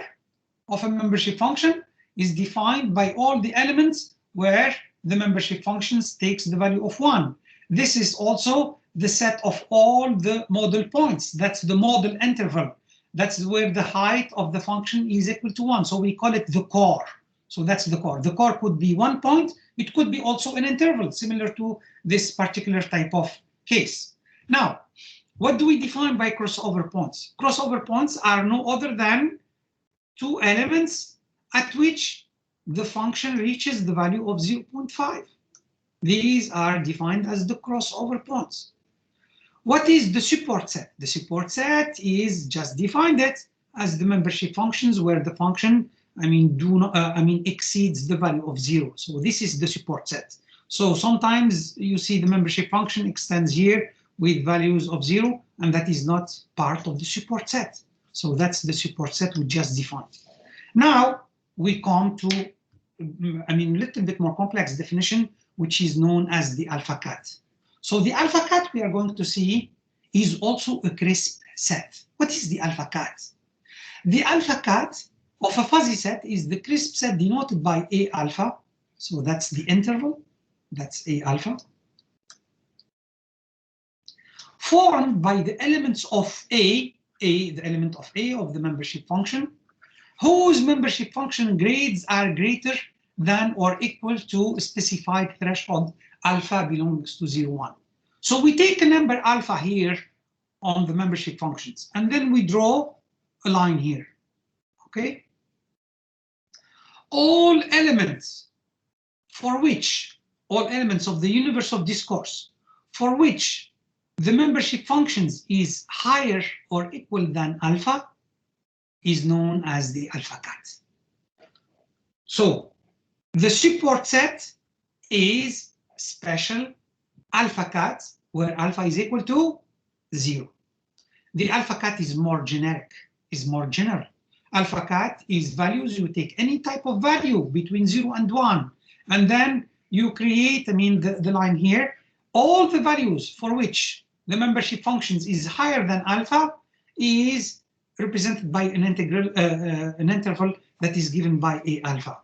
of a membership function is defined by all the elements where the membership functions takes the value of 1. This is also the set of all the model points. That's the model interval. That's where the height of the function is equal to 1. So we call it the core. So that's the core. The core could be 1 point. It could be also an interval, similar to this particular type of case. Now, what do we define by crossover points? Crossover points are no other than 2 elements at which the function reaches the value of 0.5. These are defined as the crossover points. What is the support set? The support set is just defined it as the membership functions where the function, exceeds the value of 0. So this is the support set. So sometimes you see the membership function extends here with values of 0, and that is not part of the support set. So that's the support set we just defined. Now we come to, a little bit more complex definition, which is known as the alpha cat. So the alpha cat we are going to see is also a crisp set. What is the alpha cat? The alpha cat of a fuzzy set is the crisp set denoted by A alpha. So that's the interval, that's A alpha, formed by the elements of the element of A of the membership function, whose membership function grades are greater than or equal to a specified threshold alpha belongs to 0, 1. So we take a number alpha here on the membership functions, and then we draw a line here, okay? All elements of the universe of discourse for which the membership functions is higher or equal than alpha is known as the alpha cut. So the support set is special alpha cut where alpha is equal to 0. The alpha cut is more generic, is more general. Alpha cut is values, you take any type of value between 0 and 1, and then you create, the line here, all the values for which the membership functions is higher than alpha is represented by an interval that is given by A alpha.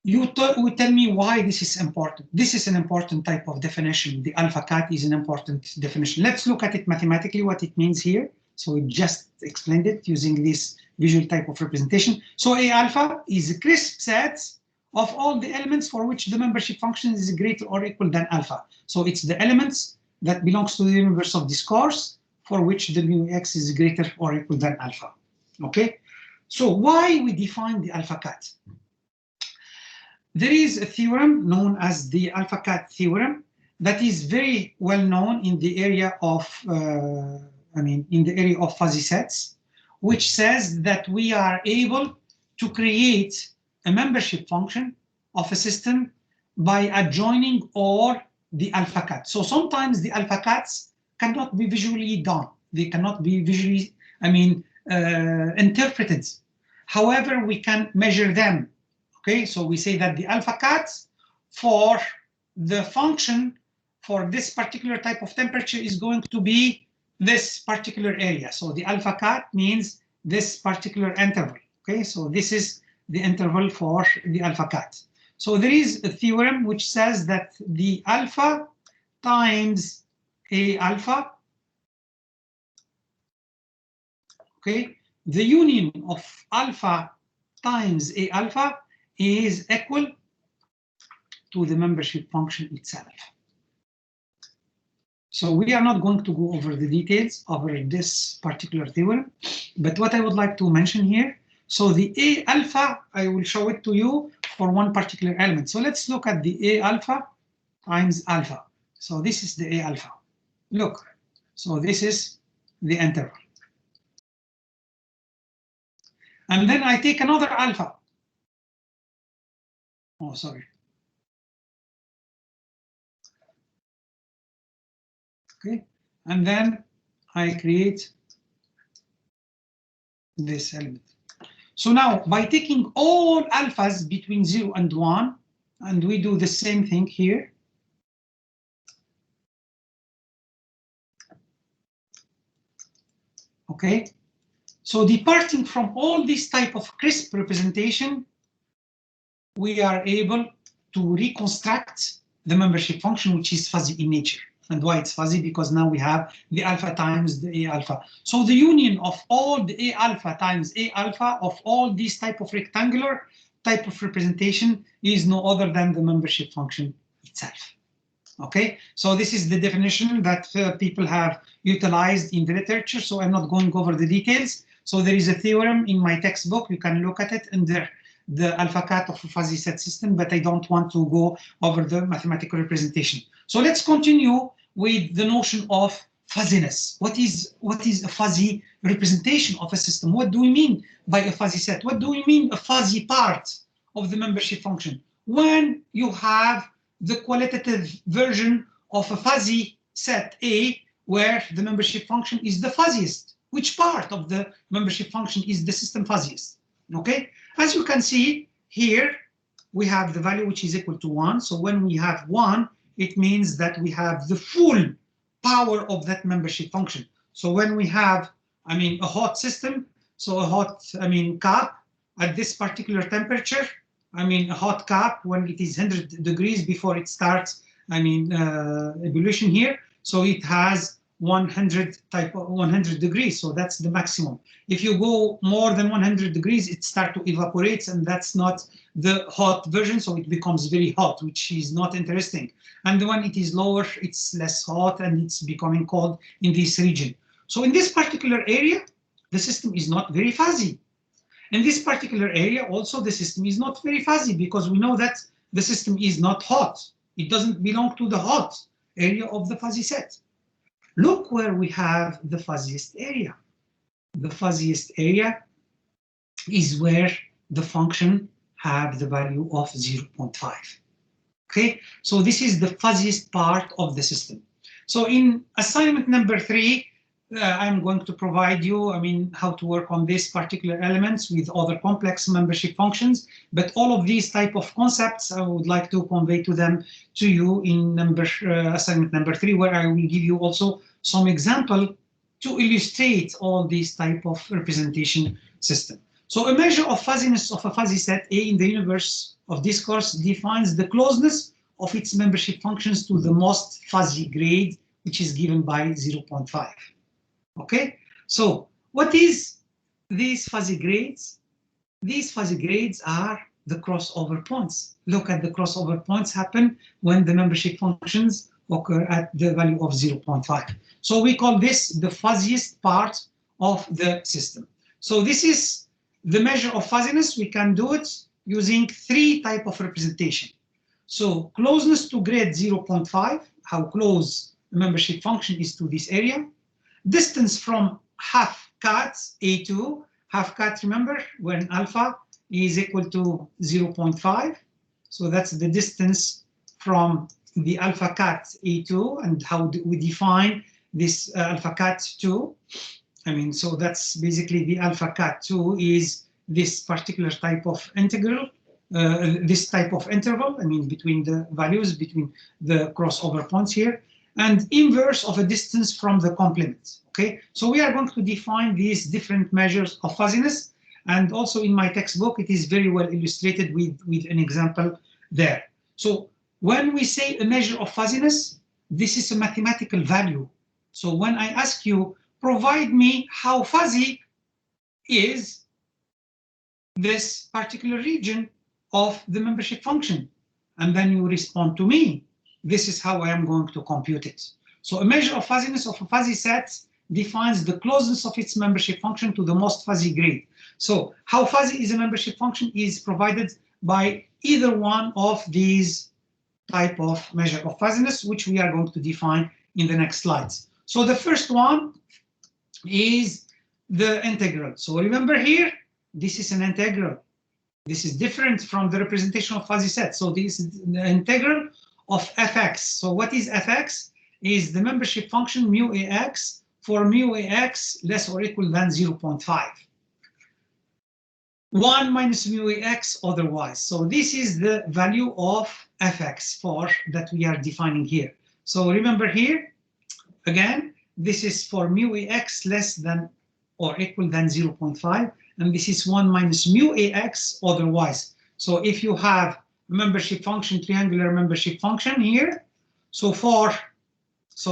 You tell me why this is important. This is an important type of definition. The alpha cut is an important definition. Let's look at it mathematically, what it means here. So we just explained it using this visual type of representation. So A alpha is a crisp set of all the elements for which the membership function is greater or equal than alpha. So it's the elements that belongs to the universe of discourse for which the mu x is greater or equal than alpha. Okay? So why we define the alpha cut? There is a theorem known as the alpha cut theorem that is very well known in the area of fuzzy sets, which says that we are able to create a membership function of a system by adjoining or the alpha cut. So sometimes the alpha cuts cannot be visually done. They cannot be visually, interpreted. However, we can measure them. Okay, so we say that the alpha cut for the function for this particular type of temperature is going to be this particular area. So the alpha cut means this particular interval. Okay, so this is the interval for the alpha cut. So there is a theorem which says that the alpha times A alpha, okay, the union of alpha times A alpha is equal to the membership function itself. So we are not going to go over the details over this particular theorem, but what I would like to mention here, so the A alpha, I will show it to you for one particular element. So let's look at the A alpha times alpha. So this is the A alpha. Look, so this is the interval. And then I take another alpha. Oh, sorry. Okay, and then I create this element. So now, by taking all alphas between 0 and 1, and we do the same thing here. Okay, so departing from all this type of crisp representation, we are able to reconstruct the membership function, which is fuzzy in nature. And why it's fuzzy? Because now we have the alpha times the A alpha. So the union of all the A alpha times A alpha of all these type of rectangular type of representation is no other than the membership function itself. Okay, so this is the definition that people have utilized in the literature, so I'm not going over the details. So there is a theorem in my textbook, you can look at it under the alpha cut of a fuzzy set system, but I don't want to go over the mathematical representation. So let's continue with the notion of fuzziness. What is a fuzzy representation of a system? What do we mean by a fuzzy set? What do we mean a fuzzy part of the membership function? When you have the qualitative version of a fuzzy set A, where the membership function is the fuzziest. Which part of the membership function is the system fuzziest? Okay, as you can see here, we have the value which is equal to 1. So when we have 1, it means that we have the full power of that membership function. So when we have, a hot system, so a hot, cup at this particular temperature, a hot cup when it is 100 degrees before it starts, ebullition here. So it has 100 type of 100 degrees, so that's the maximum. If you go more than 100 degrees, it starts to evaporate, and that's not the hot version, so it becomes very hot, which is not interesting. And when it is lower, it's less hot, and it's becoming cold in this region. So in this particular area, the system is not very fuzzy. In this particular area, also, the system is not very fuzzy, because we know that the system is not hot. It doesn't belong to the hot area of the fuzzy set. Look where we have the fuzziest area. The fuzziest area is where the function have the value of 0.5. Okay, so this is the fuzziest part of the system. So in assignment number 3, I'm going to provide you, how to work on these particular elements with other complex membership functions. But all of these type of concepts, I would like to convey to you in assignment number 3, where I will give you also some example to illustrate all these type of representation system. So a measure of fuzziness of a fuzzy set A in the universe of this course defines the closeness of its membership functions to the most fuzzy grade, which is given by 0.5. Okay, so what is these fuzzy grades? These fuzzy grades are the crossover points. Look at the crossover points happen when the membership functions occur at the value of 0.5. So we call this the fuzziest part of the system. So this is the measure of fuzziness. We can do it using 3 types of representation. So closeness to grade 0.5, how close the membership function is to this area. Distance from half cut A2, half cut, remember, when alpha is equal to 0.5. So that's the distance from the alpha cut A2, and how do we define this alpha cut 2. So that's basically the alpha cut 2 is this particular type of integral, this type of interval, between the values, between the crossover points here, and inverse of a distance from the complement. Okay, so we are going to define these different measures of fuzziness, and also in my textbook it is very well illustrated with an example there. So when we say a measure of fuzziness, this is a mathematical value. So when I ask you, provide me how fuzzy is this particular region of the membership function, and then you respond to me, this is how I am going to compute it. So a measure of fuzziness of a fuzzy set defines the closeness of its membership function to the most fuzzy grade. So how fuzzy is a membership function is provided by either one of these type of measure of fuzziness, which we are going to define in the next slides. So the first one is the integral. So remember here, this is an integral. This is different from the representation of fuzzy set. So this is the integral of fx. So what is fx? Is the membership function mu ax for mu ax less or equal than 0.5. 1 minus mu ax otherwise. So this is the value of fx for that we are defining here. So remember here, again, this is for mu ax less than or equal than 0.5, and this is 1 minus mu ax otherwise. So if you have membership function, triangular membership function here, so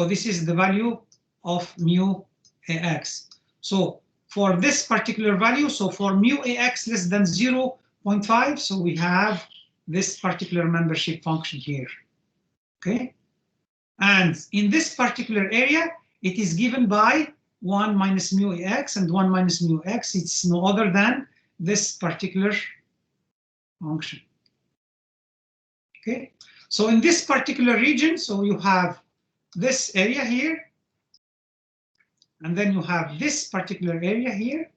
this is the value of mu ax. So for this particular value, so for mu ax less than 0.5, so we have this particular membership function here. Okay, and in this particular area, it is given by 1 minus mu ax, and 1 minus mu x, it's no other than this particular function. Okay, so in this particular region, so you have this area here, and then you have this particular area here,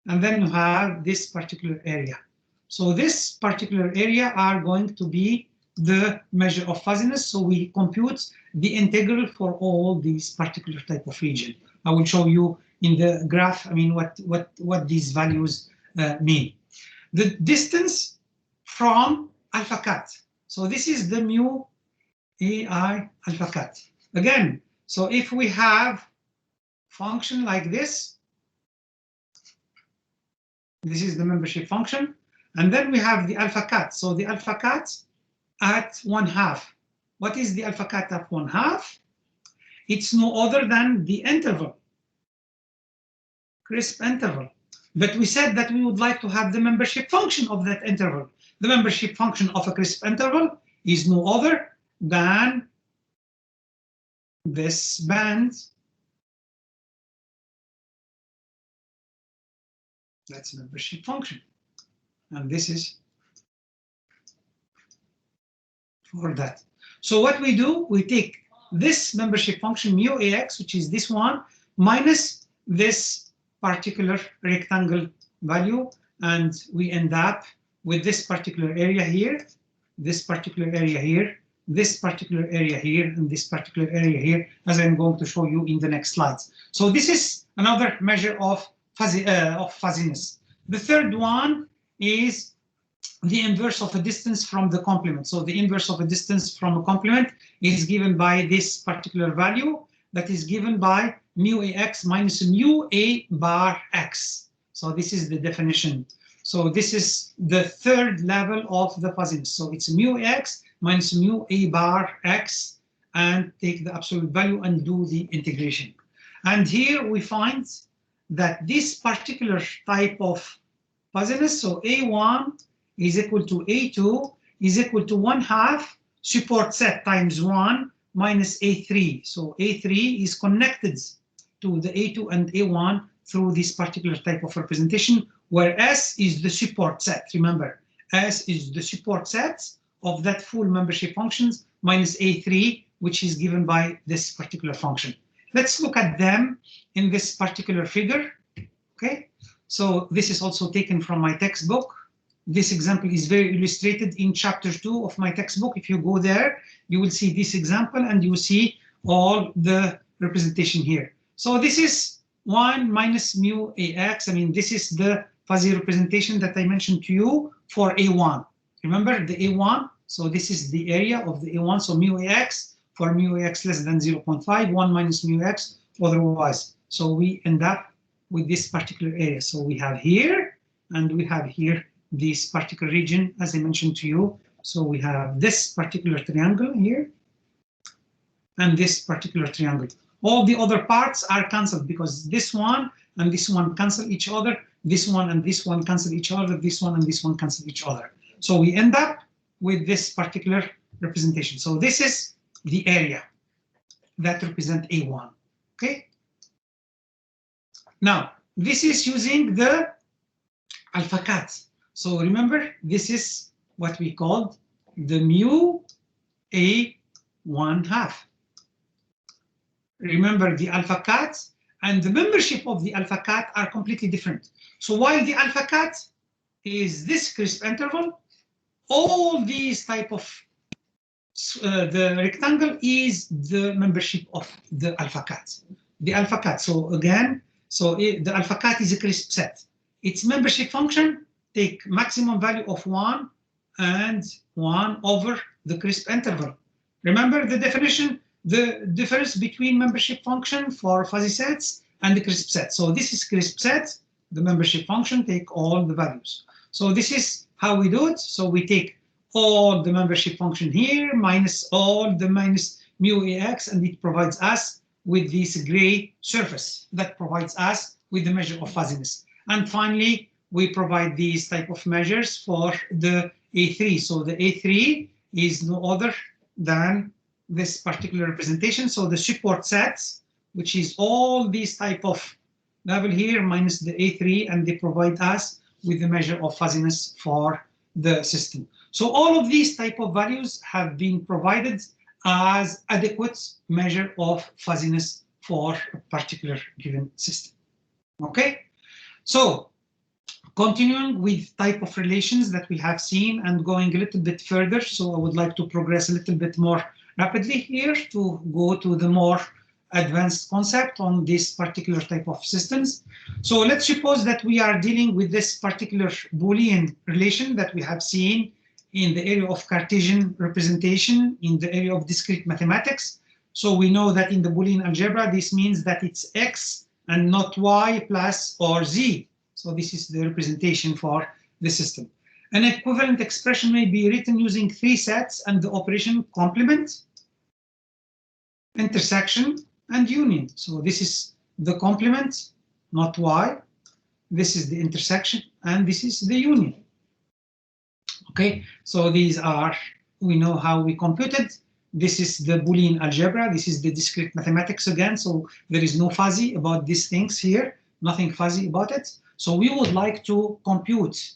and then you have this particular area. So this particular area are going to be the measure of fuzziness, so we compute the integral for all these particular type of region. I will show you in the graph, what these values mean. The distance from alpha cut. So this is the mu ai alpha cut. Again, so if we have function like this, this is the membership function, and then we have the alpha cut. So the alpha cut at 1/2. What is the alpha cut at 1/2? It's no other than the interval, crisp interval. But we said that we would like to have the membership function of that interval. The membership function of a crisp interval is no other than this band. That's membership function. And this is for that. So what we do, we take this membership function mu ax, which is this one, minus this particular rectangle value, and we end up with this particular area here, this particular area here, this particular area here, and this particular area here, as I'm going to show you in the next slides. So this is another measure of fuzziness. The third one is the inverse of a distance from the complement. So the inverse of a distance from a complement is given by this particular value that is given by mu ax minus mu a bar x. So this is the definition. So this is the third level of the fuzziness. So it's mu x minus mu a bar x, and take the absolute value and do the integration. And here we find that this particular type of fuzziness, so A1 is equal to A2 is equal to 1/2 support set times 1 minus A3. So A3 is connected to the A2 and A1 through this particular type of representation, where S is the support set. Remember, S is the support set of that full membership functions minus A3, which is given by this particular function. Let's look at them in this particular figure. Okay, so this is also taken from my textbook. This example is very illustrated in chapter 2 of my textbook. If you go there, you will see this example and you will see all the representation here. So this is 1 minus mu ax. I mean, this is the fuzzy representation that I mentioned to you for A1. Remember the A1? So this is the area of the A1. So mu ax for mu ax less than 0.5, 1 minus mu x otherwise. So we end up with this particular area. So we have here and we have here this particular region, as I mentioned to you. So we have this particular triangle here and this particular triangle. All the other parts are cancelled because this one and this one cancel each other. This one and this one cancel each other. This one and this one cancel each other. So we end up with this particular representation. So this is the area that represent A1. Okay. Now, this is using the alpha cat. So remember, this is what we called the mu A1/2. Remember, the alpha cat and the membership of the alpha cat are completely different. So while the alpha cat is this crisp interval, all these type of the rectangle is the membership of the alpha cat. The alpha cat. So again, the alpha cat is a crisp set. Its membership function take maximum value of 1 and 1 over the crisp interval. Remember the definition, the difference between membership function for fuzzy sets and the crisp set. So this is crisp set, the membership function take all the values. So this is how we do it. So we take all the membership function here minus all the minus mu ax, and it provides us with this gray surface that provides us with the measure of fuzziness. And finally, we provide these type of measures for the A3. So the A3 is no other than this particular representation. So the support sets, which is all these type of level here minus the A3, and they provide us with the measure of fuzziness for the system. So all of these type of values have been provided as adequate measure of fuzziness for a particular given system. Okay, so continuing with type of relations that we have seen and going a little bit further. So I would like to progress a little bit more rapidly here to go to the more advanced concept on this particular type of systems. So let's suppose that we are dealing with this particular Boolean relation that we have seen in the area of Cartesian representation in the area of discrete mathematics. So we know that in the Boolean algebra, this means that it's x and not y plus or z. So this is the representation for the system. An equivalent expression may be written using 3 sets and the operation complement, intersection, and union. So this is the complement, not Y. This is the intersection, and this is the union. Okay, so these are, we know how we computed. This is the Boolean algebra. This is the discrete mathematics again. So there is no fuzzy about these things here, nothing fuzzy about it. So we would like to compute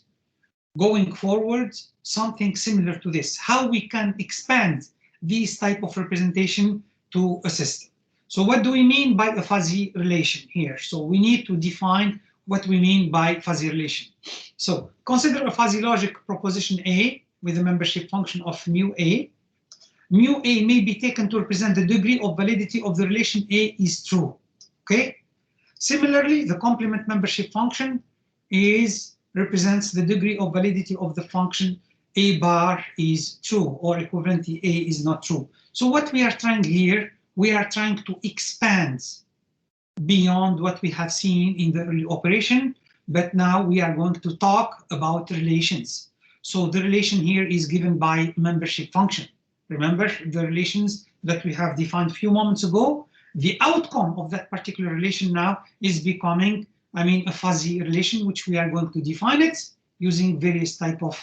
going forward something similar to this, how we can expand these type of representation to a system. So what do we mean by a fuzzy relation here? So we need to define what we mean by fuzzy relation. So consider a fuzzy logic proposition A with a membership function of mu A. Mu A may be taken to represent the degree of validity of the relation A is true. Okay. Similarly, the complement membership function represents the degree of validity of the function A bar is true, or equivalently A is not true. So what we are trying here, we are trying to expand beyond what we have seen in the early operation, but now we are going to talk about relations. So the relation here is given by membership function. Remember the relations that we have defined a few moments ago? The outcome of that particular relation now is becoming, a fuzzy relation, which we are going to define it using various type of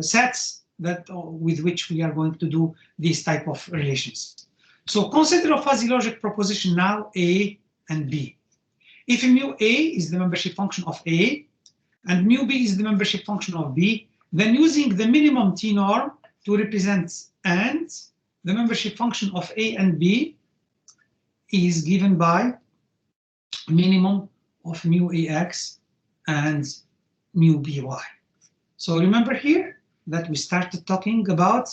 sets with which we are going to do these type of relations. So consider a fuzzy logic proposition now, A and B. If mu A is the membership function of A and mu B is the membership function of B, then using the minimum T norm to represent and, the membership function of A and B is given by minimum of mu AX and mu BY. So remember here that we started talking about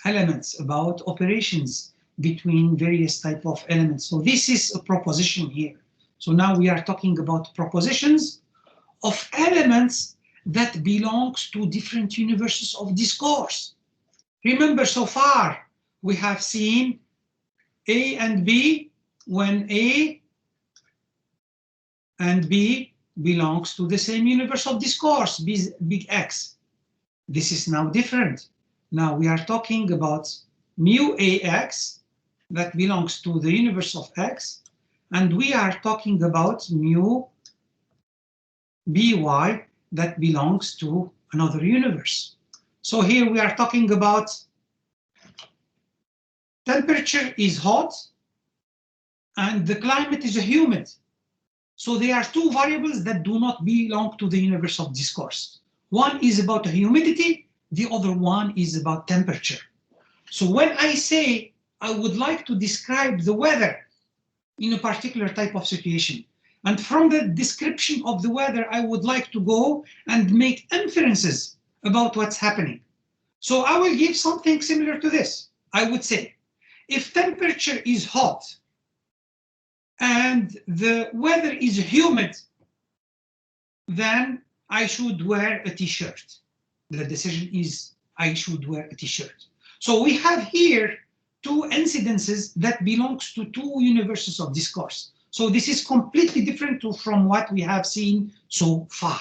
elements, about operations between various type of elements. So this is a proposition here. So now we are talking about propositions of elements that belongs to different universes of discourse. Remember, so far we have seen A and B when A and B belongs to the same universe of discourse, big X. This is now different. Now we are talking about mu AX that belongs to the universe of X, and we are talking about mu BY that belongs to another universe. So here we are talking about temperature is hot and the climate is humid. So there are two variables that do not belong to the universe of discourse. One is about humidity, the other one is about temperature. So when I say I would like to describe the weather in a particular type of situation, and from the description of the weather, I would like to go and make inferences about what's happening. So I will give something similar to this. I would say, if temperature is hot and the weather is humid, then I should wear a t-shirt. The decision is I should wear a t-shirt. So we have here two incidences that belongs to two universes of discourse. So this is completely different from what we have seen so far.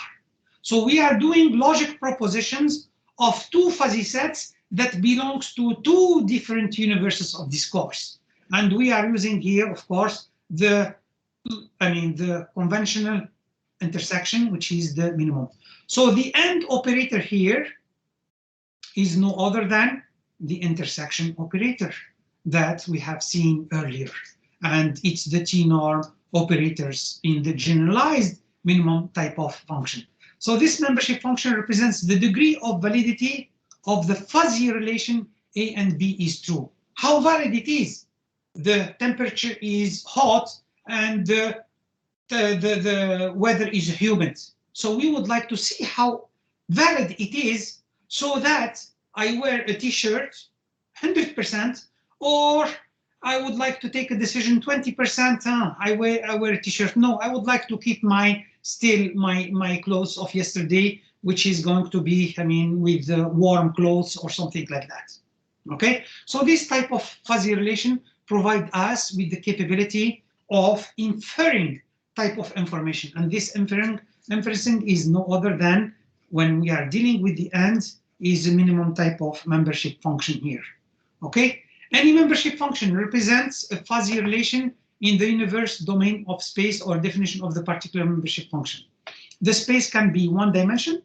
So we are doing logic propositions of two fuzzy sets that belongs to two different universes of discourse. And we are using here, of course, the conventional intersection, which is the minimum. So the AND operator here is no other than the intersection operator that we have seen earlier. And it's the T-norm operators in the generalized minimum type of function. So this membership function represents the degree of validity of the fuzzy relation A and B is true. How valid it is? The temperature is hot and the weather is humid. So we would like to see how valid it is so that I wear a t-shirt 100%, or I would like to take a decision 20%, I wear a t-shirt. No, I would like to keep my clothes of yesterday, which is going to be, with warm clothes or something like that. Okay, so this type of fuzzy relation provide us with the capability of inferring type of information. And this inferencing is no other than, when we are dealing with the AND, is a minimum type of membership function here. Okay, Any membership function represents a fuzzy relation in the universe domain of space or definition of the particular membership function. The space can be one dimension,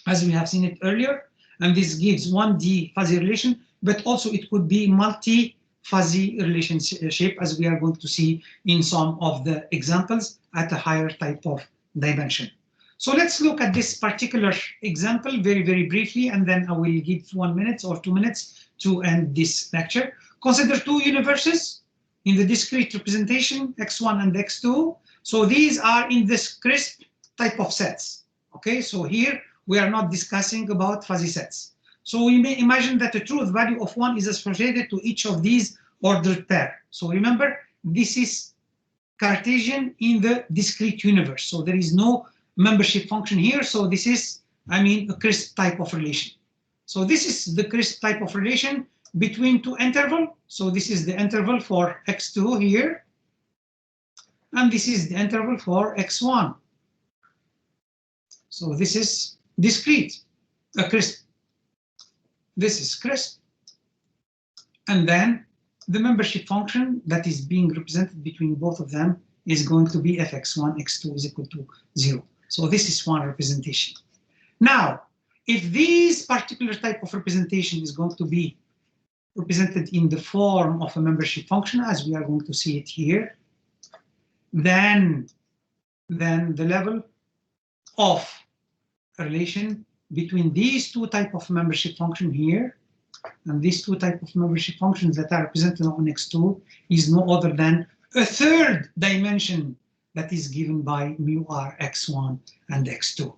as we have seen it earlier, and this gives 1D fuzzy relation, but also it could be multi-fuzzy relationship, as we are going to see in some of the examples at a higher type of dimension. So let's look at this particular example very, very briefly, and then I will give 1 minute or 2 minutes to end this lecture. Consider two universes in the discrete representation, x1 and x2. So these are in this crisp type of sets. Okay, so here we are not discussing about fuzzy sets. So we may imagine that the truth value of 1 is associated to each of these ordered pair. So remember, this is Cartesian in the discrete universe. So there is no membership function here. So this is, a crisp type of relation. So this is the crisp type of relation between two intervals. So this is the interval for x2 here, and this is the interval for x1. So this is discrete, crisp. This is crisp. And then the membership function that is being represented between both of them is going to be fx1, x2 is equal to 0. So this is one representation. Now, if this particular type of representation is going to be represented in the form of a membership function, as we are going to see it here, then the level of relation between these two type of membership function here and these two type of membership functions that are represented on x2 is no other than a third dimension that is given by mu r x1 and x2.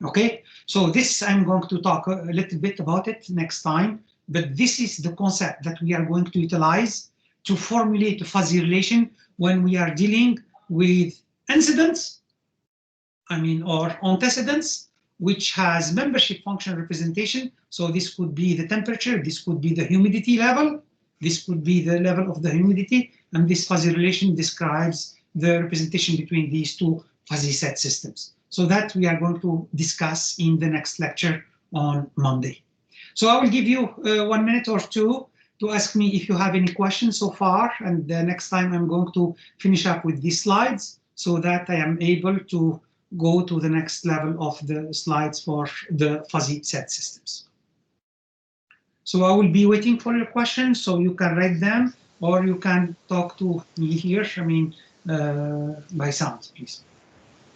Okay, so this I'm going to talk a little bit about it next time, but this is the concept that we are going to utilize to formulate a fuzzy relation when we are dealing with incidents, or antecedents, which has membership function representation. So this could be the temperature, this could be the humidity level, this could be the level of the humidity, and this fuzzy relation describes the representation between these two fuzzy set systems. So that we are going to discuss in the next lecture on Monday. So I will give you 1 minute or two to ask me if you have any questions so far, and the next time I'm going to finish up with these slides so that I am able to go to the next level of the slides for the fuzzy set systems. So I will be waiting for your questions, so you can write them or you can talk to me here, by sound, please.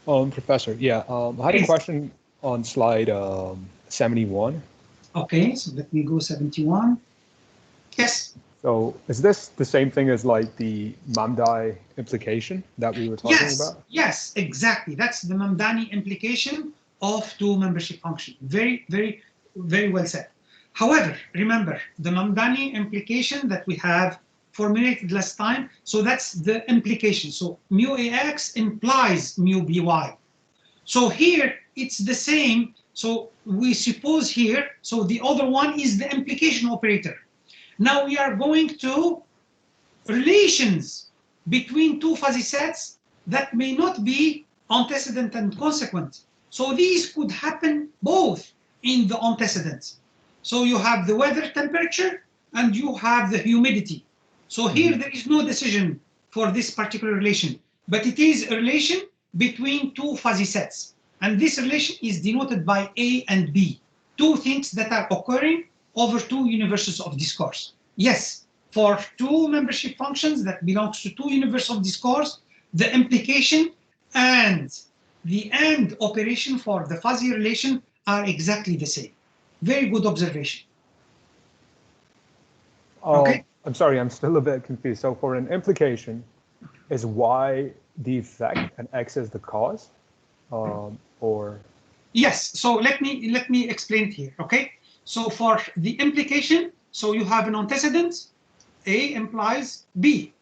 Professor, yeah, I had a question on slide 71. Okay, so let me go 71. Yes. So is this the same thing as like the Mamdani implication that we were talking about? Yes, exactly. That's the Mamdani implication of two membership function. Very, very, very well said. However, remember the Mamdani implication that we have formulated last time. So that's the implication. So mu ax implies mu by. So here it's the same. So we suppose here, so the other one is the implication operator. Now we are going to relations between two fuzzy sets that may not be antecedent and consequent. So these could happen both in the antecedents. So you have the weather temperature and you have the humidity. So here there is no decision for this particular relation, but it is a relation between two fuzzy sets. And this relation is denoted by A and B, two things that are occurring over two universes of discourse. Yes, for two membership functions that belongs to two universes of discourse, the implication and the AND operation for the fuzzy relation are exactly the same. Very good observation. Okay. I'm sorry, I'm still a bit confused. So for an implication, is Y the effect and X is the cause? Or yes, so let me explain it here. Okay, so for the implication, so you have an antecedent, A implies B.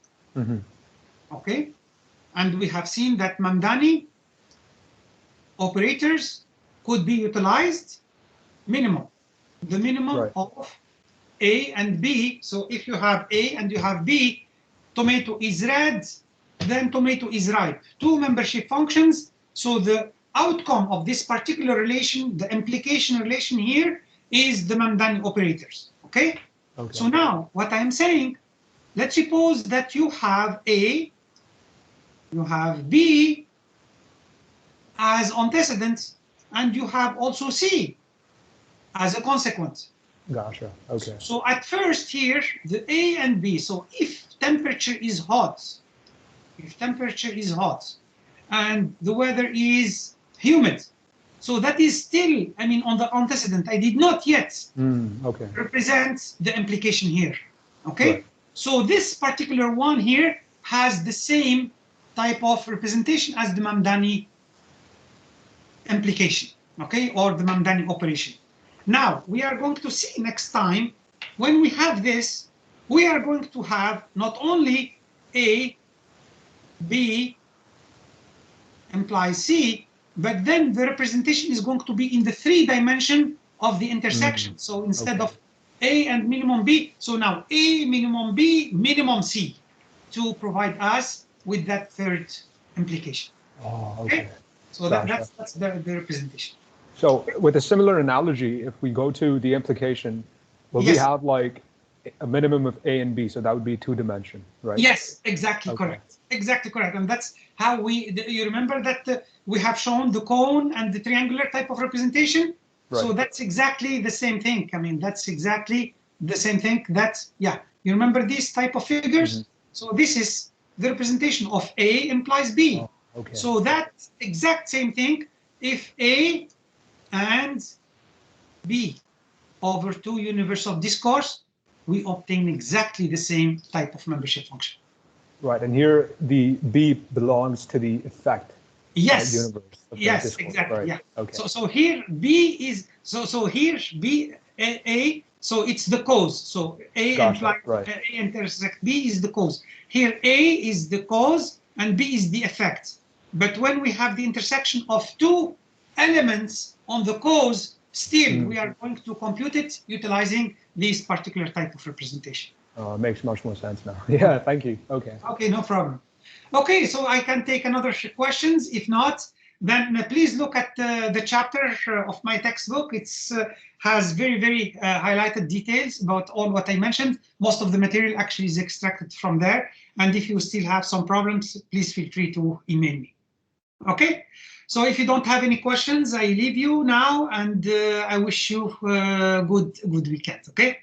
Okay, and we have seen that Mamdani operators could be utilized minimum, the minimum of A and B. So if you have A and you have B, tomato is red, then tomato is ripe. Two membership functions. So the outcome of this particular relation, the implication relation here, is the Mamdani operators. Okay. Okay. So now what I'm saying, let's suppose that you have A, you have B as antecedents, and you have also C as a consequence. Gotcha. Okay. So at first here, the A and B, so if temperature is hot, and the weather is humid, so that is still, I mean, on the antecedent, I did not yet represent the implication here, okay? Right. So this particular one here has the same type of representation as the Mamdani implication, okay, or the Mamdani operation. Now, we are going to see next time, when we have this, we are going to have not only A, B implies C, but then the representation is going to be in the 3 dimension of the intersection. So instead of A and minimum B, so now A, minimum B, minimum C, to provide us with that third implication. Oh, okay. So that's the representation. So with a similar analogy, if we go to the implication, will we have like a minimum of A and B? So that would be 2-dimension, right? Yes, exactly correct. Exactly correct. And that's how you remember that we have shown the cone and the triangular type of representation? Right. So that's exactly the same thing. I mean, that's exactly the same thing. That's, yeah, you remember these type of figures? So this is the representation of A implies B. Oh, okay. So that exact same thing, if A and B over 2 universal discourse, we obtain exactly the same type of membership function. Right, and here the B belongs to the effect. Yes. Universe. Yes, exactly. Right. Yeah. Okay. So here B is so here B A. So it's the cause. So A implies A intersect B is the cause. Here A is the cause and B is the effect. But when we have the intersection of 2 elements on the cause, still we are going to compute it utilizing this particular type of representation. Makes much more sense now. Yeah, thank you. Okay. Okay, no problem. Okay, so I can take another questions. If not, then please look at the chapter of my textbook. It has very highlighted details about all what I mentioned. Most of the material actually is extracted from there. And if you still have some problems, please feel free to email me. Okay, so if you don't have any questions, I leave you now, and I wish you good weekend. Okay.